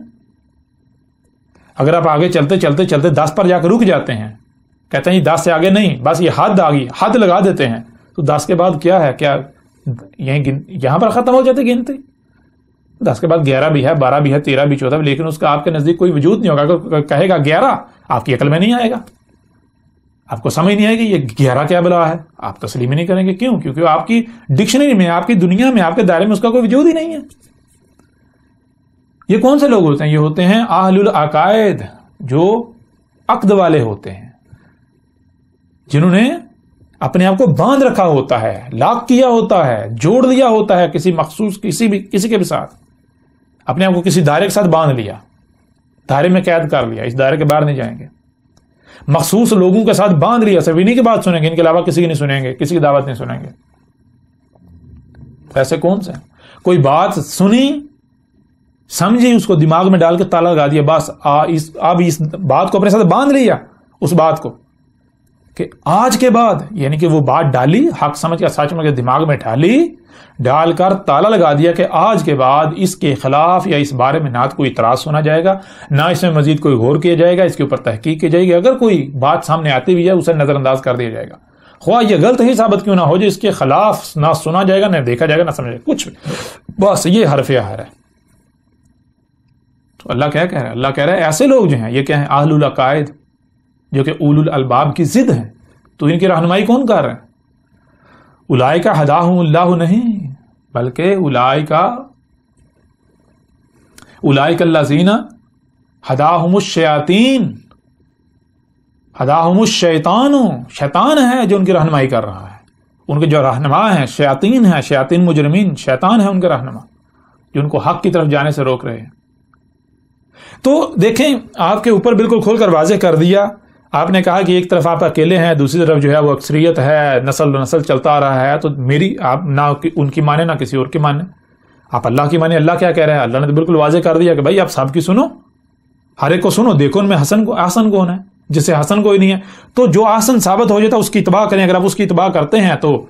اگر آپ آگے چلتے چلتے چلتے 10 پر جا کے رک جاتے ہیں, کہتے ہیں 10 سے آگے نہیں, بس یہ حد آ گئی, حد لگا دیتے ہیں, تو 10 کے بعد کیا ہے, کیا یہاں پر ختم ہو جاتی گنتی. 10 کے بعد 11 بھی ہے, 12 بھی ہے, 13 بھی, 14 بھی, لیکن اس کا آپ کے نزدیک کوئی وجود نہیں ہوگا. اگر کہے گا 11, آپ کی عقل میں نہیں آئے گا, آپ کو سمجھ نہیں آئے گی یہ 11 کیا بلا ہے, آپ تسلیم ہی نہیں کریں گے. کیوں؟ کیونکہ آپ کی ڈکشنری میں, آپ کی دنیا میں, آپ کے دائرے میں اس کا کوئی وجود ہی نہیں ہے. یہ کون سے لوگ ہوتے ہیں؟ یہ ہوتے ہیں اہل العقائد, جو عقد والے ہوتے ہیں, جنہوں نے اپنے آپ کو باندھ رکھا ہوتا ہے, لاک کیا ہوتا ہے, جوڑ لیا ہوتا ہے کسی مخصوص کسی کے بھی ساتھ. اپنے آپ کو کسی دائرے کے ساتھ باندھ لیا, دائرے میں قید کر لیا, اس دائرے کے باہر نہیں جائیں گے. مخصوص لوگوں کے ساتھ باندھ لیا, صرف انہیں کی بات سنیں گے, ان کے علاوہ کسی کی نہیں سنیں گے, کسی کی دعوت نہیں سنیں گے. ایسے کون سے؟ کوئی بات سنی, سمجھی, اس کو دماغ میں ڈال کے تالا لگا دیا, بس اب اس بات کو اپنے ساتھ باندھ لیا, اس بات کو کہ آج کے بعد, یعنی کہ وہ بات ڈالی, حق سمجھ کے سچ میں دماغ میں ڈال کر تالا لگا دیا کہ آج کے بعد اس کے خلاف یا اس بارے میں نہ کوئی اعتراض سنا جائے گا, نہ اس میں مزید کوئی غور کیا جائے گا, اس کے اوپر تحقیق کی جائے گی. اگر کوئی بات سامنے آتی بھی ہے اسے نظر انداز کر دیا جائے گا, خواہ یہ غلط ہی ثابت کیوں نہ ہو, جو اس کے خلاف نہ سنا جائے گا, نہ دیکھا جائے گا, نہ سمجھا جائے گا, کچھ. بس یہ حرف احر ہے. تو اللہ کیا کہہ رہا ہے؟ اللہ کہہ رہا ہے ایسے لوگ جو ہیں, یہ کیا ہیں؟ اہل العقائد, جو کہ اولو الالباب کی ضد ہیں. تو ان کی رہنمائی کون کر رہے ہیں؟ اولئک ہداہم اللہ نہیں, بلکہ اولئک الذین ہداہم الشیاطین, ہداہم الشیطان, شیطان ہے جو ان کی رہنمائی کر رہا ہے. ان کے جو رہنما ہیں شیاطین ہیں, شیاطین مجرمین, شیطان ہے ان کے رہنما, جو ان کو حق کی طرف جانے سے روک رہے ہیں. تو دیکھیں, آپ کے اوپر بالکل کھول کر واضح کر دیا. آپ نے کہا کہ ایک طرف آپ اکیلے ہیں, دوسری طرف جو ہے وہ اکثریت ہے, نسل چلتا آ رہا ہے. تو میری آپ نہ ان کی مانے, نہ کسی اور کی مانے, آپ اللہ کی مانے. اللہ کیا کہہ رہا ہے؟ اللہ نے تو بالکل واضح کر دیا کہ بھائی آپ سب کی سنو, ہر ایک کو سنو, دیکھو ان میں حسن کون ہے, جس سے حسن کوئی نہیں ہے. تو جو حسن ثابت ہو جاتا ہے اس کی اتباع کریں. اگر آپ اس کی اتباع کرتے ہیں تو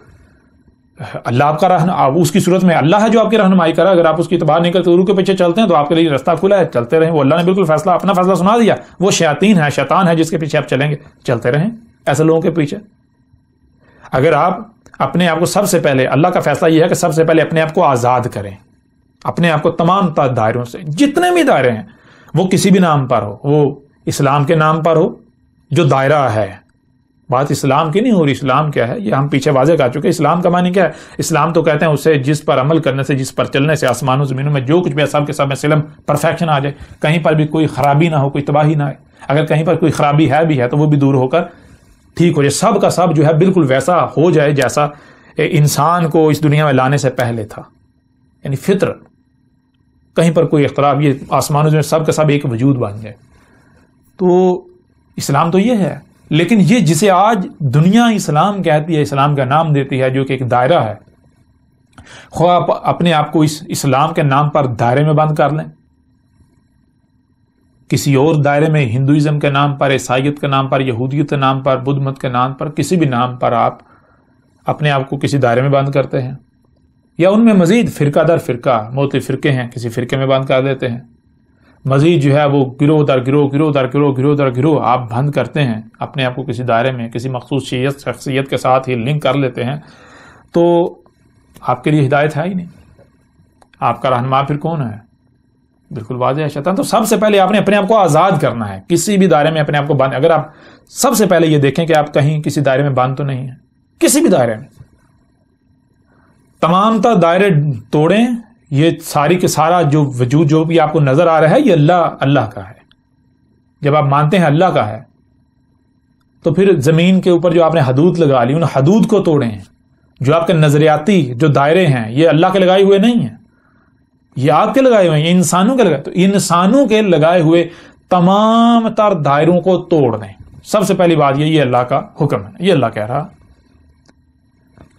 اللہ آپ کا اس کی صورت میں اللہ ہے جو آپ کی رہنمائی کرا. اگر آپ اس کی اتباع نہیں کرتے, روح کے پیچھے چلتے ہیں, تو آپ کے لیے راستہ کھلا ہے, چلتے رہیں. وہ اللہ نے بالکل اپنا فیصلہ سنا دیا. وہ شیاطین ہے, شیطان ہے, جس کے پیچھے آپ چلیں گے, چلتے رہیں ایسے لوگوں کے پیچھے. اگر آپ اپنے آپ کو, سب سے پہلے اللہ کا فیصلہ یہ ہے کہ سب سے پہلے اپنے آپ کو آزاد کریں, اپنے آپ کو تمام دائروں سے, جتنے بھی دائرے ہیں, وہ کسی بھی نام پر ہو, وہ اسلام کے نام پر ہو جو دائرہ ہے. بات اسلام کی نہیں ہو رہی. اسلام کیا ہے یہ ہم پیچھے واضح کر چکے. اسلام کا معنی کیا ہے؟ اسلام تو کہتے ہیں اسے جس پر عمل کرنے سے, جس پر چلنے سے آسمانوں زمینوں میں جو کچھ بھی سب کے سب میں سلم پرفیکشن آ جائے, کہیں پر بھی کوئی خرابی نہ ہو, کوئی تباہی نہ آئے. اگر کہیں پر کوئی خرابی بھی ہے تو وہ بھی دور ہو کر ٹھیک ہو جائے. سب کا سب جو ہے بالکل ویسا ہو جائے جیسا انسان کو اس دنیا میں لانے سے پہلے تھا, یعنی فطرت. کہیں پر کوئی اختلاف, یہ آسمانوں میں سب کا سب ایک وجود بن جائے. تو اسلام تو یہ ہے. لیکن یہ جسے آج دنیا اسلام کہتی ہے, اسلام کا نام دیتی ہے, جو کہ ایک دائرہ ہے, خواہ آپ اپنے آپ کو اس اسلام کے نام پر دائرے میں بند کر لیں, کسی اور دائرے میں ہندوازم کے نام پر، عیسائیت کے نام پر، یہودیت کے نام پر، بدھ مت کے نام پر، کسی بھی نام پر آپ اپنے آپ کو کسی دائرے میں بند کرتے ہیں، یا ان میں مزید فرقہ در فرقہ مختلف فرقے ہیں، کسی فرقے میں بند کر دیتے ہیں، مزید جو ہے وہ گروہ در گروہ، گروہ در گروہ، گروہ در گروہ آپ بند کرتے ہیں، اپنے آپ کو کسی دائرے میں کسی مخصوص شخصیت کے ساتھ ہی لنک کر لیتے ہیں، تو آپ کے لیے ہدایت ہے ہی نہیں۔ آپ کا رہنما پھر کون ہے؟ بالکل واضح ہے، شیطان۔ تو سب سے پہلے آپ نے اپنے آپ کو آزاد کرنا ہے، کسی بھی دائرے میں اپنے آپ کو بند۔ اگر آپ سب سے پہلے یہ دیکھیں کہ آپ کہیں کسی دائرے میں بند تو نہیں ہیں، کسی بھی دائرے میں، تمام تر دائرے توڑیں۔ یہ ساری کے سارا جو وجود جو بھی آپ کو نظر آ رہا ہے یہ اللہ کا ہے۔ جب آپ مانتے ہیں اللہ کا ہے تو پھر زمین کے اوپر جو آپ نے حدود لگا لی، ان حدود کو توڑیں۔ جو آپ کے نظریاتی جو دائرے ہیں یہ اللہ کے لگائے ہوئے نہیں ہیں، یہ آپ کے لگائے ہوئے ہیں، یہ انسانوں کے لگائے۔ تو انسانوں کے لگائے ہوئے تمام تر دائروں کو توڑ دیں۔ سب سے پہلی بات یہ اللہ کا حکم ہے، یہ اللہ کہہ رہا،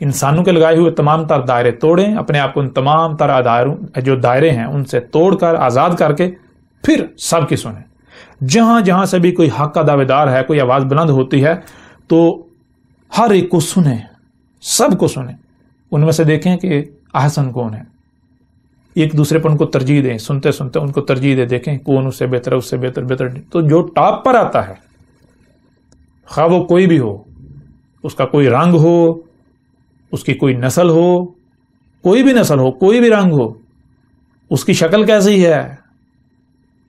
انسانوں کے لگائے ہوئے تمام تر دائرے توڑیں، اپنے آپ کو ان تمام تر جو دائرے ہیں ان سے توڑ کر آزاد کر کے پھر سب کی سنیں۔ جہاں جہاں سے بھی کوئی حق کا دعوے دار ہے، کوئی آواز بلند ہوتی ہے تو ہر ایک کو سنیں، سب کو سنیں، ان میں سے دیکھیں کہ احسن کون ہے، ایک دوسرے پر ان کو ترجیح دیں، سنتے سنتے ان کو ترجیح دیں، دیکھیں کون اس سے بہتر ہے، اس سے بہتر۔ تو جو ٹاپ پر آتا ہے، خواہ وہ کوئی بھی ہو، اس کا کوئی رنگ ہو، اس کی کوئی نسل ہو، کوئی بھی نسل ہو، کوئی بھی رنگ ہو، اس کی شکل کیسی ہے،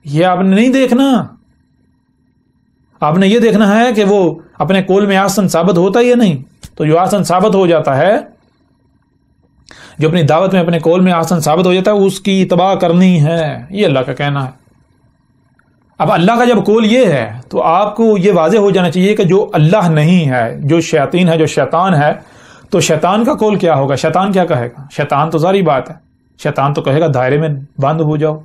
یہ آپ نے نہیں دیکھنا۔ آپ نے یہ دیکھنا ہے کہ وہ اپنے قول میں احسن ثابت ہوتا ہے یا نہیں۔ تو جو احسن ثابت ہو جاتا ہے، جو اپنی دعوت میں اپنے قول میں احسن ثابت ہو جاتا ہے، اس کی اتباع کرنی ہے، یہ اللہ کا کہنا ہے۔ اب اللہ کا جب قول یہ ہے تو آپ کو یہ واضح ہو جانا چاہیے کہ جو اللہ نہیں ہے، جو شیاطین ہے، جو شیطان ہے، تو شیطان کا قول کیا ہوگا؟ شیطان کیا کہے گا؟ شیطان تو ظاہری بات ہے، شیطان تو کہے گا دائرے میں بند ہو جاؤ۔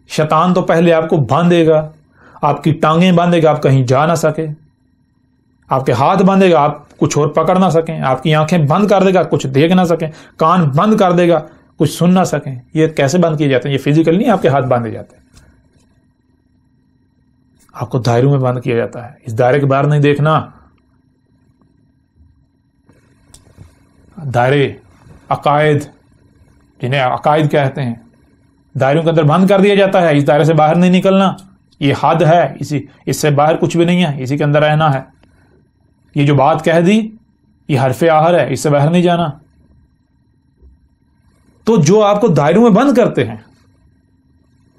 شیطان تو پہلے آپ کو باندھے گا، آپ کی ٹانگیں باندھے گا، آپ کہیں جا نہ سکے، آپ کے ہاتھ باندھے گا، آپ کچھ اور پکڑ نہ سکیں، آپ کی آنکھیں بند کر دے گا، کچھ دیکھ نہ سکیں، کان بند کر دے گا، کچھ سن نہ سکیں۔ یہ کیسے بند کیے جاتے ہیں؟ یہ فزیکل نہیں، آپ کے ہاتھ باندھے جاتے ہیں، آپ کو دائروں میں بند کیا جاتا ہے، اس دائرے کے باہر نہیں دیکھنا۔ دائرے عقائد، جنہیں عقائد کہتے ہیں، دائروں کے اندر بند کر دیا جاتا ہے، اس دائرے سے باہر نہیں نکلنا، یہ حد ہے، اس سے باہر کچھ بھی نہیں ہے، اسی کے اندر رہنا ہے۔ یہ جو بات کہہ دی یہ حرف آخر ہے، اس سے باہر نہیں جانا۔ تو جو آپ کو دائروں میں بند کرتے ہیں،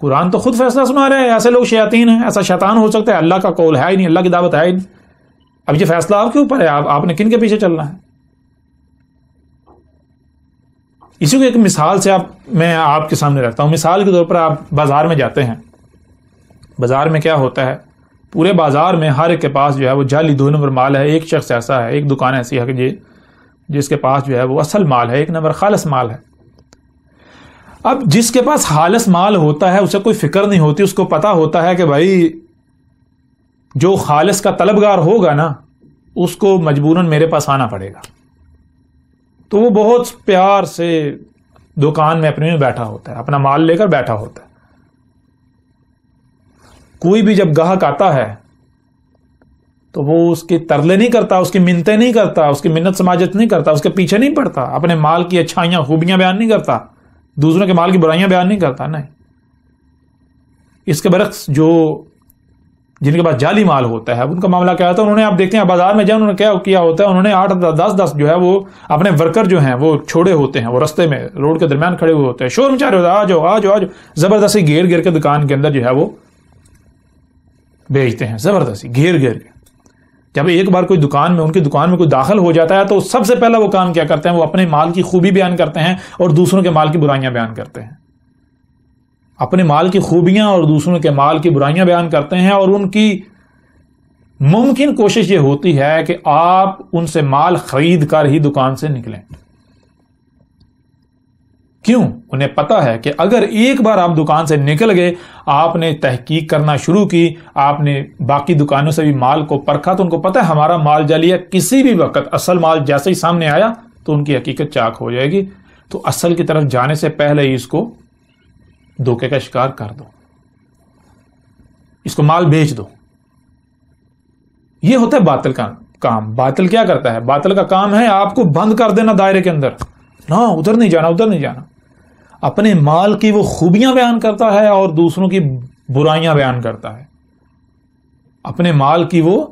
قرآن تو خود فیصلہ سنا رہے ہیں، ایسے لوگ شیاطین ہیں، ایسا شیطان ہو سکتا ہے؟ اللہ کا قول ہے ہی نہیں، اللہ کی دعوت ہے ہی نہیں۔ اب یہ فیصلہ آپ کے اوپر ہے، آپ نے کن کے پیچھے چلنا ہے؟ اسی کو ایک مثال سے میں آپ کے سامنے رکھتا ہوں۔ مثال کے طور پر آپ بازار میں جاتے ہیں، بازار میں کیا ہوتا ہے؟ پورے بازار میں ہر ایک کے پاس جو ہے وہ جعلی 2 نمبر مال ہے۔ ایک شخص ایسا ہے، ایک دکان ایسی ہے کہ جس کے پاس جو ہے وہ اصل مال ہے، 1 نمبر خالص مال ہے۔ اب جس کے پاس خالص مال ہوتا ہے اسے کوئی فکر نہیں ہوتی، اس کو پتا ہوتا ہے کہ بھائی جو خالص کا طلبگار ہوگا نا اس کو مجبوراً میرے پاس آنا پڑے گا، تو وہ بہت پیار سے دکان میں اپنے میں بیٹھا ہوتا ہے، اپنا مال لے کر بیٹھا ہوتا ہے۔ کوئی بھی جب گاہک آتا ہے تو وہ اس کی ترلے نہیں کرتا، اس کی منتیں نہیں کرتا، اس کی منت سماجت نہیں کرتا، اس کے پیچھے نہیں پڑتا، اپنے مال کی اچھائیاں خوبیاں بیان نہیں کرتا، دوسروں کے مال کی برائیاں بیان نہیں کرتا، نہیں۔ اس کے برعکس جو جن کے پاس جعلی مال ہوتا ہے ان کا معاملہ کیا ہوتا ہے؟ انہوں نے، آپ دیکھتے ہیں بازار میں جائیں، انہوں نے کیا کیا ہوتا ہے؟ انہوں نے 8-10 جو ہے وہ اپنے ورکر جو ہیں وہ چھوڑے ہوتے ہیں، وہ رستے میں روڈ کے درمیان کھڑے ہوئے ہوتے ہیں، شور مچا رہے ہوتے ہیں، آ جاؤ آ جاؤ آ جاؤ، زبردستی گھیر گھیر کے دکان کے اندر جو ہے وہ بیچتے ہیں، زبردستی گھیر گھیر کے۔ جب ایک بار کوئی دکان میں، ان کی دکان میں کوئی داخل ہو جاتا ہے تو سب سے پہلا وہ کام کیا کرتے ہیں؟ وہ اپنے مال کی خوبی بیان کرتے ہیں اور دوسروں کے مال کی برائیاں بیان کرتے ہیں۔ اپنے مال کی خوبیاں اور دوسروں کے مال کی برائیاں بیان کرتے ہیں، اور ان کی ممکن کوشش یہ ہوتی ہے کہ آپ ان سے مال خرید کر ہی دکان سے نکلیں۔ کیوں؟ انہیں پتا ہے کہ اگر ایک بار آپ دکان سے نکل گئے، آپ نے تحقیق کرنا شروع کی، آپ نے باقی دکانوں سے بھی مال کو پرکھا، تو ان کو پتا ہے ہمارا مال جعلی ہے، کسی بھی وقت اصل مال جیسے ہی سامنے آیا تو ان کی حقیقت چاک ہو جائے گی۔ تو اصل کی طرف جانے سے پہلے ہی اس کو دھوکے کا شکار کر دو۔ اس کو مال بھیج دو. یہ ہوتا ہے باطل کا کام. باطل کیا کرتا ہے؟ باطل کا کام ہے آپ کو بند کر دینا دائرے کے اندر. نہ ادھر نہیں جانا، ادھر نہیں جانا. اپنے مال کی وہ خوبیاں بیان کرتا ہے اور دوسروں کی برائیاں بیان کرتا ہے. اپنے مال کی وہ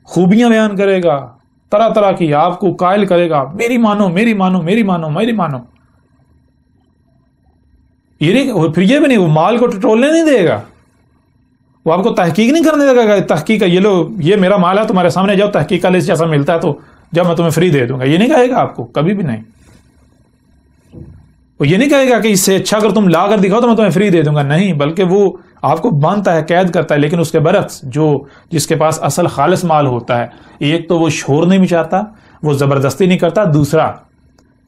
خوبیاں بیان کرے گا، طرح طرح کی، آپ کو قائل کرے گا میری مانو میری مانو میری مانو میری مانو. پھر یہ بھی نہیں، وہ مال کو ٹٹولنے نہیں دے گا. وہ آپ کو تحقیق نہیں کرنے دے گا. تحقیق یہ لو، یہ میرا مال ہے تمہارے سامنے، جاؤ تحقیق کا لسٹ جیسا ملتا ہے تو جب میں تمہیں فری دے دوں گا. یہ نہیں کہے گا آپ کو، کبھی بھی نہیں. وہ یہ نہیں کہے گا کہ اس سے اچھا اگر تم لا کر دکھاؤ تو میں تمہیں فری دے دوں گا. نہیں، بلکہ وہ آپ کو باندھتا ہے، قید کرتا ہے. لیکن اس کے برعکس جس کے پاس اصل خالص مال ہوتا ہے، ایک تو وہ شور نہیں مچاتا، وہ زبردستی نہیں کرتا. دوسرا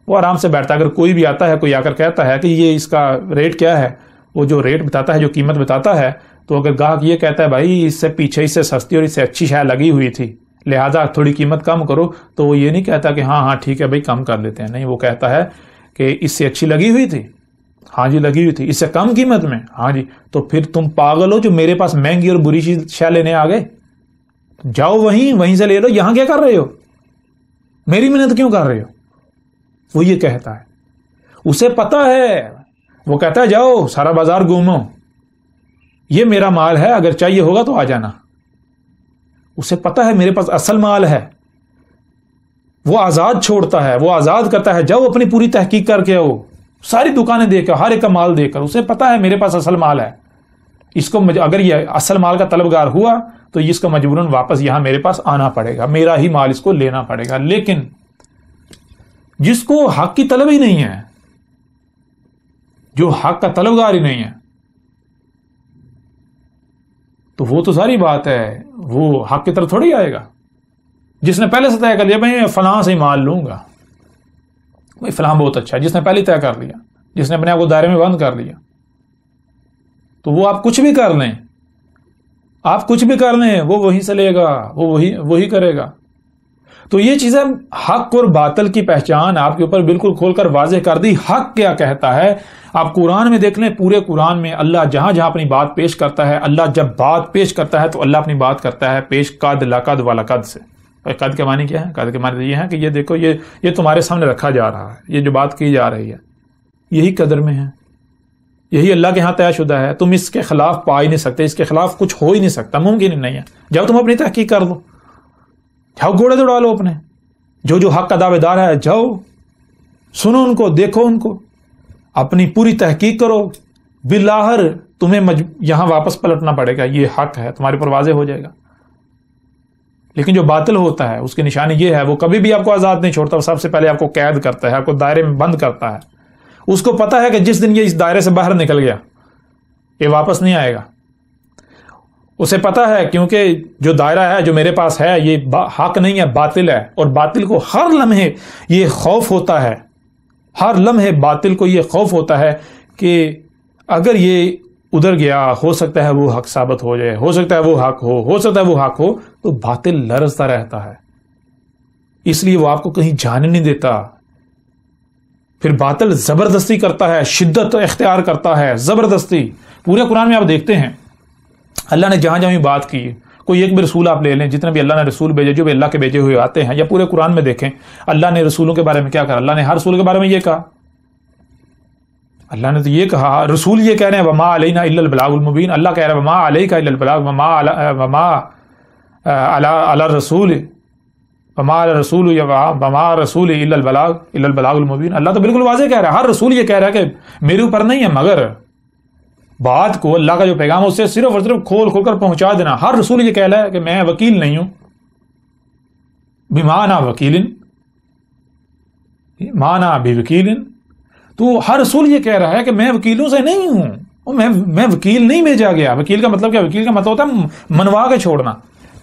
وہ آرام سے بیٹھتا ہے. اگر کوئی بھی آتا ہے، کوئی آ کر کہتا ہے کہ یہ اس کا ریٹ کیا ہے، وہ جو ریٹ بتاتا ہے، جو قیمت بتاتا ہے، تو اگر گاہک یہ کہتا ہے بھائی اس سے پیچھے اس سے سستی اور اس سے اچھی شے لگی ہوئی تھی لہٰذا تھوڑی قیمت کم کرو، تو وہ یہ نہیں کہتا کہ ہاں ٹھیک ہے بھائی کم کر لیتے ہیں. نہیں، وہ کہتا ہے کہ اس سے اچھی لگی ہوئی تھی، ہاں جی لگی ہوئی تھی، اس سے کم قیمت میں، ہاں جی. تو پھر تم پاگل ہو جو میرے پاس مہنگی اور بری شے لینے آ گئے. جاؤ وہیں سے لے لو. یہاں کیا کر رہے ہو؟ میری محنت کیوں کر رہے ہو؟ وہ یہ کہتا ہے. اسے پتا ہے، وہ کہتا ہے جاؤ سارا بازار گھومو، یہ میرا مال ہے، اگر چاہیے ہوگا تو آ جانا. اسے پتا ہے میرے پاس اصل مال ہے. وہ آزاد چھوڑتا ہے، وہ آزاد کرتا ہے، جاؤ اپنی پوری تحقیق کر کے آؤ، ساری دکانیں دیکھ کر، ہر ایک کا مال دیکھ کر. اسے پتا ہے میرے پاس اصل مال ہے. اس کو اگر یہ اصل مال کا طلبگار ہوا تو اس کو مجبوراً واپس یہاں میرے پاس آنا پڑے گا، میرا ہی مال اس کو لینا پڑے گا. لیکن جس کو حق کی طلب ہی نہیں ہے، جو حق کا طلبگار ہی نہیں ہے، تو وہ تو ساری بات ہے، وہ حق کی طرف تھوڑی آئے گا. جس نے پہلے سے طے کر لیا میں فلاں سے ہی مال لوں گا، بھائی فلاں بہت اچھا ہے، جس نے پہلے طے کر لیا، جس نے اپنے آپ کو دائرے میں بند کر لیا، تو وہ آپ کچھ بھی کر لیں، آپ کچھ بھی کر لیں، وہ وہیں سے لے گا، وہ وہی کرے گا. تو یہ چیزیں حق اور باطل کی پہچان آپ کے اوپر بالکل کھول کر واضح کر دی. حق کیا کہتا ہے آپ قرآن میں دیکھ لیں. پورے قرآن میں اللہ جہاں جہاں اپنی بات پیش کرتا ہے، اللہ جب بات پیش کرتا ہے تو اللہ اپنی بات کرتا ہے پیش قد لقد ولقد سے. قد کے معنی کیا ہے؟ قد کے معنی یہ ہے کہ یہ دیکھو، یہ تمہارے سامنے رکھا جا رہا ہے، یہ جو بات کی جا رہی ہے یہی قدر میں ہے، یہی اللہ کے ہاں طے شدہ ہے. تم اس کے خلاف پا ہی نہیں سکتے، اس کے خلاف کچھ ہو ہی نہیں سکتا، ممکن ہی نہیں ہے. جاؤ تم اپنی تحقیق کر لو، جاؤ گھوڑے دوڑا لو اپنے، جو حق کا دعوے دار ہے جاؤ سنو ان کو، دیکھو ان کو، اپنی پوری تحقیق کرو. بالآخر تمہیں یہاں واپس پلٹنا پڑے گا، یہ حق ہے تمہارے پر واضح ہو جائے گا. لیکن جو باطل ہوتا ہے اس کی نشانی یہ ہے، وہ کبھی بھی آپ کو آزاد نہیں چھوڑتا، وہ سب سے پہلے آپ کو قید کرتا ہے، آپ کو دائرے میں بند کرتا ہے. اس کو پتا ہے کہ جس دن یہ اس دائرے سے باہر نکل گیا یہ واپس نہیں آئے گا. اسے پتا ہے کیونکہ جو دائرہ ہے جو میرے پاس ہے یہ حق نہیں ہے، باطل ہے. اور باطل کو ہر لمحے یہ خوف ہوتا ہے، ہر لمحے باطل کو یہ خوف ہوتا ہے کہ اگر یہ ادھر گیا ہو سکتا ہے وہ حق ثابت ہو جائے، ہو سکتا ہے وہ حق ہو سکتا ہے وہ حق ہو. تو باطل لرزتا رہتا ہے، اس لیے وہ آپ کو کہیں جانے نہیں دیتا. پھر باطل زبردستی کرتا ہے، شدت اختیار کرتا ہے، زبردستی. پورے قرآن میں آپ دیکھتے ہیں اللہ نے جہاں جہاں بھی بات کی، کوئی ایک بھی رسول آپ لے لیں، جتنے بھی اللہ نے رسول بھیجے، جو بھی اللہ کے بھیجے ہوئے آتے ہیں، یا پورے قرآن میں دیکھیں اللہ نے رسولوں کے بارے میں کیا کہا. اللہ نے ہر رسول کے بارے میں یہ کہا، اللہ نے تو یہ کہا، رسول یہ کہہ رہے ہیں وما علینا الا البلاغ المبین. اللہ کہہ رہا ہے وما علیک الا البلاغ، وما علی الرسول وما علی الرسول وما رسول الا البلاغ المبین. اللہ تو بالکل واضح کہہ رہا ہے، ہر رسول یہ کہہ رہا ہے کہ میرے اوپر نہیں ہے مگر بات کو، اللہ کا جو پیغام ہے اسے صرف اور صرف کھول کر پہنچا دینا. ہر رسول یہ کہہ رہا ہے کہ میں وکیل نہیں ہوں، بما انا وکیل، ما انا بوکیل. تو ہر رسول یہ کہہ رہا ہے کہ میں وکیلوں سے نہیں ہوں، میں وکیل نہیں بھیجا گیا. وکیل کا مطلب کیا؟ وکیل کا مطلب ہوتا ہے منوا کے چھوڑنا.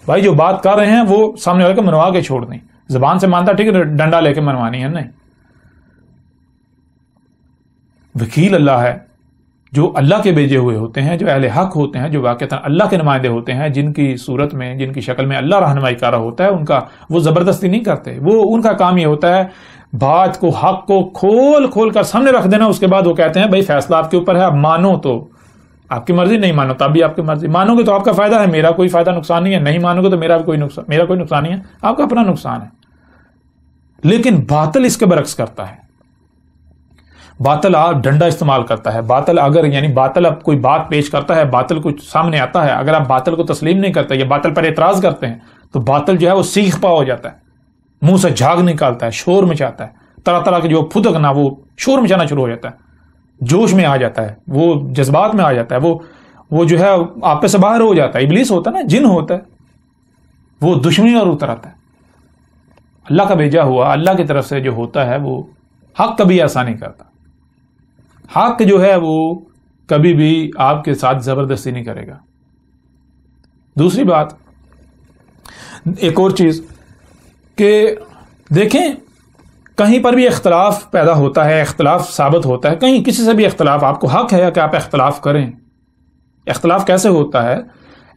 بھائی جو بات کر رہے ہیں وہ سامنے والے کو منوا کے چھوڑنی. زبان سے مانتا ٹھیک ہے، ڈنڈا لے کے منوانی ہے نہیں. وکیل اللہ ہے جو اللہ کے بھیجے ہوئے ہوتے ہیں، جو اہل حق ہوتے ہیں، جو واقعتاً اللہ کے نمائندے ہوتے ہیں، جن کی صورت میں، جن کی شکل میں اللہ رہنمائی کر رہا ہوتا ہے. ان کا وہ زبردستی نہیں کرتے، وہ ان کا کام یہ ہوتا ہے بات کو، حق کو کھول کر سامنے رکھ دینا. اس کے بعد وہ کہتے ہیں بھائی فیصلہ آپ کے اوپر ہے، اب مانو تو آپ کی مرضی، نہیں مانو تب بھی آپ کی مرضی، مانو گے تو آپ کا فائدہ ہے، میرا کوئی فائدہ نقصان نہیں ہے، نہیں مانو گے تو میرا کوئی نقصان نہیں ہے، آپ کا اپنا نقصان ہے۔ لیکن باطل اس کے برعکس کرتا ہے، باطل ڈنڈا استعمال کرتا ہے، باطل باطل اب کوئی بات پیش کرتا ہے، باطل کچھ سامنے آتا ہے، اگر آپ باطل کو تسلیم نہیں کرتے یا باطل پر اعتراض کرتے ہیں تو باطل جو ہے وہ سیخ پا ہو جاتا ہے، منہ سے جھاگ نکالتا ہے، شور مچاتا ہے، طرح طرح کے جو پھدکنا وہ شور مچانا شروع ہو جاتا ہے، جوش میں آ جاتا ہے، وہ جذبات میں آ جاتا ہے، وہ جو ہے آپ پہ سے باہر ہو جاتا ہے، ابلیس ہوتا ہے نا، جن ہوتا ہے، وہ دشمنی اور اتر آتا ہے۔ اللہ کا بھیجا ہوا، اللہ کی طرف سے جو ہوتا ہے وہ حق کبھی ایسا نہیں کرتا، حق جو ہے وہ کبھی بھی آپ کے ساتھ زبردستی نہیں کرے گا۔ دوسری بات، ایک اور چیز کہ دیکھیں کہیں پر بھی اختلاف پیدا ہوتا ہے، اختلاف ثابت ہوتا ہے، کہیں کسی سے بھی اختلاف، آپ کو حق ہے کہ آپ اختلاف کریں۔ اختلاف کیسے ہوتا ہے؟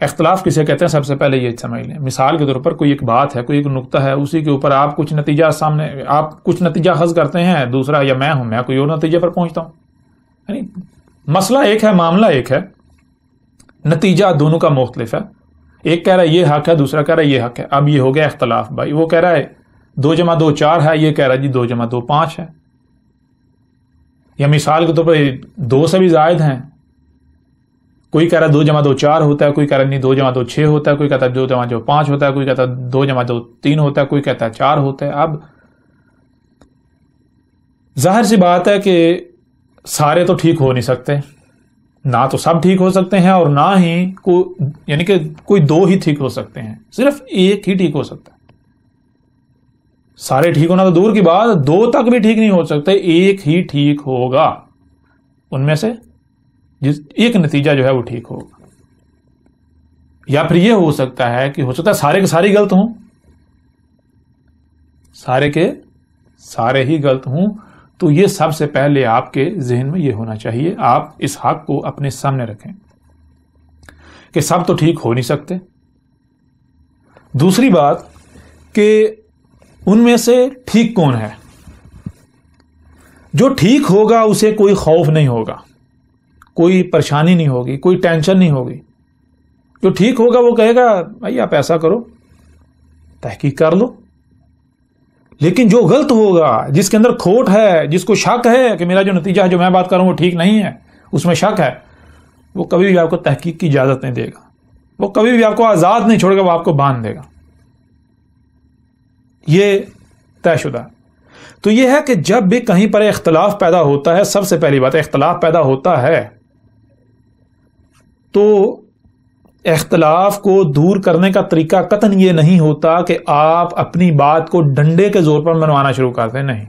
اختلاف کسے کہتے ہیں؟ سب سے پہلے یہ سمجھ لیں، مثال کے طور پر کوئی ایک بات ہے، کوئی ایک نقطہ ہے، اسی کے اوپر آپ کچھ نتیجہ اخذ کرتے ہیں، دوسرا یا میں کوئی اور نتیجے پر پہنچتا ہوں، یعنی مسئلہ ایک ہے، معاملہ ایک ہے، نتیجہ دونوں کا مختلف ہے، ایک کہہ رہا ہے یہ حق ہے، دوسرا کہہ رہا ہے یہ حق ہے، اب یہ ہو گیا اختلاف۔ بھائی وہ کہہ رہا ہے 2 + 2 4 ہے، یہ کہہ رہا ہے جی 2 + 2 5 ہے، یا مثال کے طور پر 2 سے بھی زائد ہیں، کوئی کہہ رہا ہے 2 + 2 4 ہوتا ہے، کوئی کہہ رہا ہے نہیں 2 + 2 6 ہوتا ہے، کوئی کہتا ہے 2 + 2 5 ہوتا ہے، کوئی کہتا ہے 2 + 2 3 ہوتا ہے، کوئی کہتا ہے 4 ہوتا ہے۔ اب ظاہر سی بات ہے کہ سارے تو ٹھیک ہو نہیں سکتے، نہ تو سب ٹھیک ہو سکتے ہیں، اور نہ ہی یعنی کہ کوئی 2 ہی ٹھیک ہو سکتے ہیں، صرف ایک ہی ٹھیک ہو سکتا ہے۔ سارے ٹھیک ہونا تو دور کی بات، 2 تک بھی ٹھیک نہیں ہو سکتے، ایک ہی ٹھیک ہوگا، ان میں سے ایک نتیجہ جو ہے وہ ٹھیک ہوگا۔ یا پھر یہ ہو سکتا ہے کہ سارے کے سارے غلط ہوں، سارے کے سارے ہی غلط ہوں، تو یہ سب سے پہلے آپ کے ذہن میں یہ ہونا چاہیے، آپ اس حق کو اپنے سامنے رکھیں کہ سب تو ٹھیک ہو نہیں سکتے۔ دوسری بات کہ ان میں سے ٹھیک کون ہے؟ جو ٹھیک ہوگا اسے کوئی خوف نہیں ہوگا، کوئی پریشانی نہیں ہوگی، کوئی ٹینشن نہیں ہوگی۔ جو ٹھیک ہوگا وہ کہے گا بھائی آپ ایسا کرو، تحقیق کر لو۔ لیکن جو غلط ہوگا، جس کے اندر کھوٹ ہے، جس کو شک ہے کہ میرا جو نتیجہ ہے، جو میں بات کروں وہ ٹھیک نہیں ہے، اس میں شک ہے، وہ کبھی بھی آپ کو تحقیق کی اجازت نہیں دے گا، وہ کبھی بھی آپ کو آزاد نہیں چھوڑے گا، وہ آپ کو باندھ دے گا۔ یہ طے شدہ۔ تو یہ ہے کہ جب بھی کہیں پر اختلاف پیدا ہوتا ہے، سب سے پہلی بات اختلاف پیدا ہوتا ہے تو اختلاف کو دور کرنے کا طریقہ قطعاً یہ نہیں ہوتا کہ آپ اپنی بات کو ڈنڈے کے زور پر منوانا شروع کر دیں، نہیں،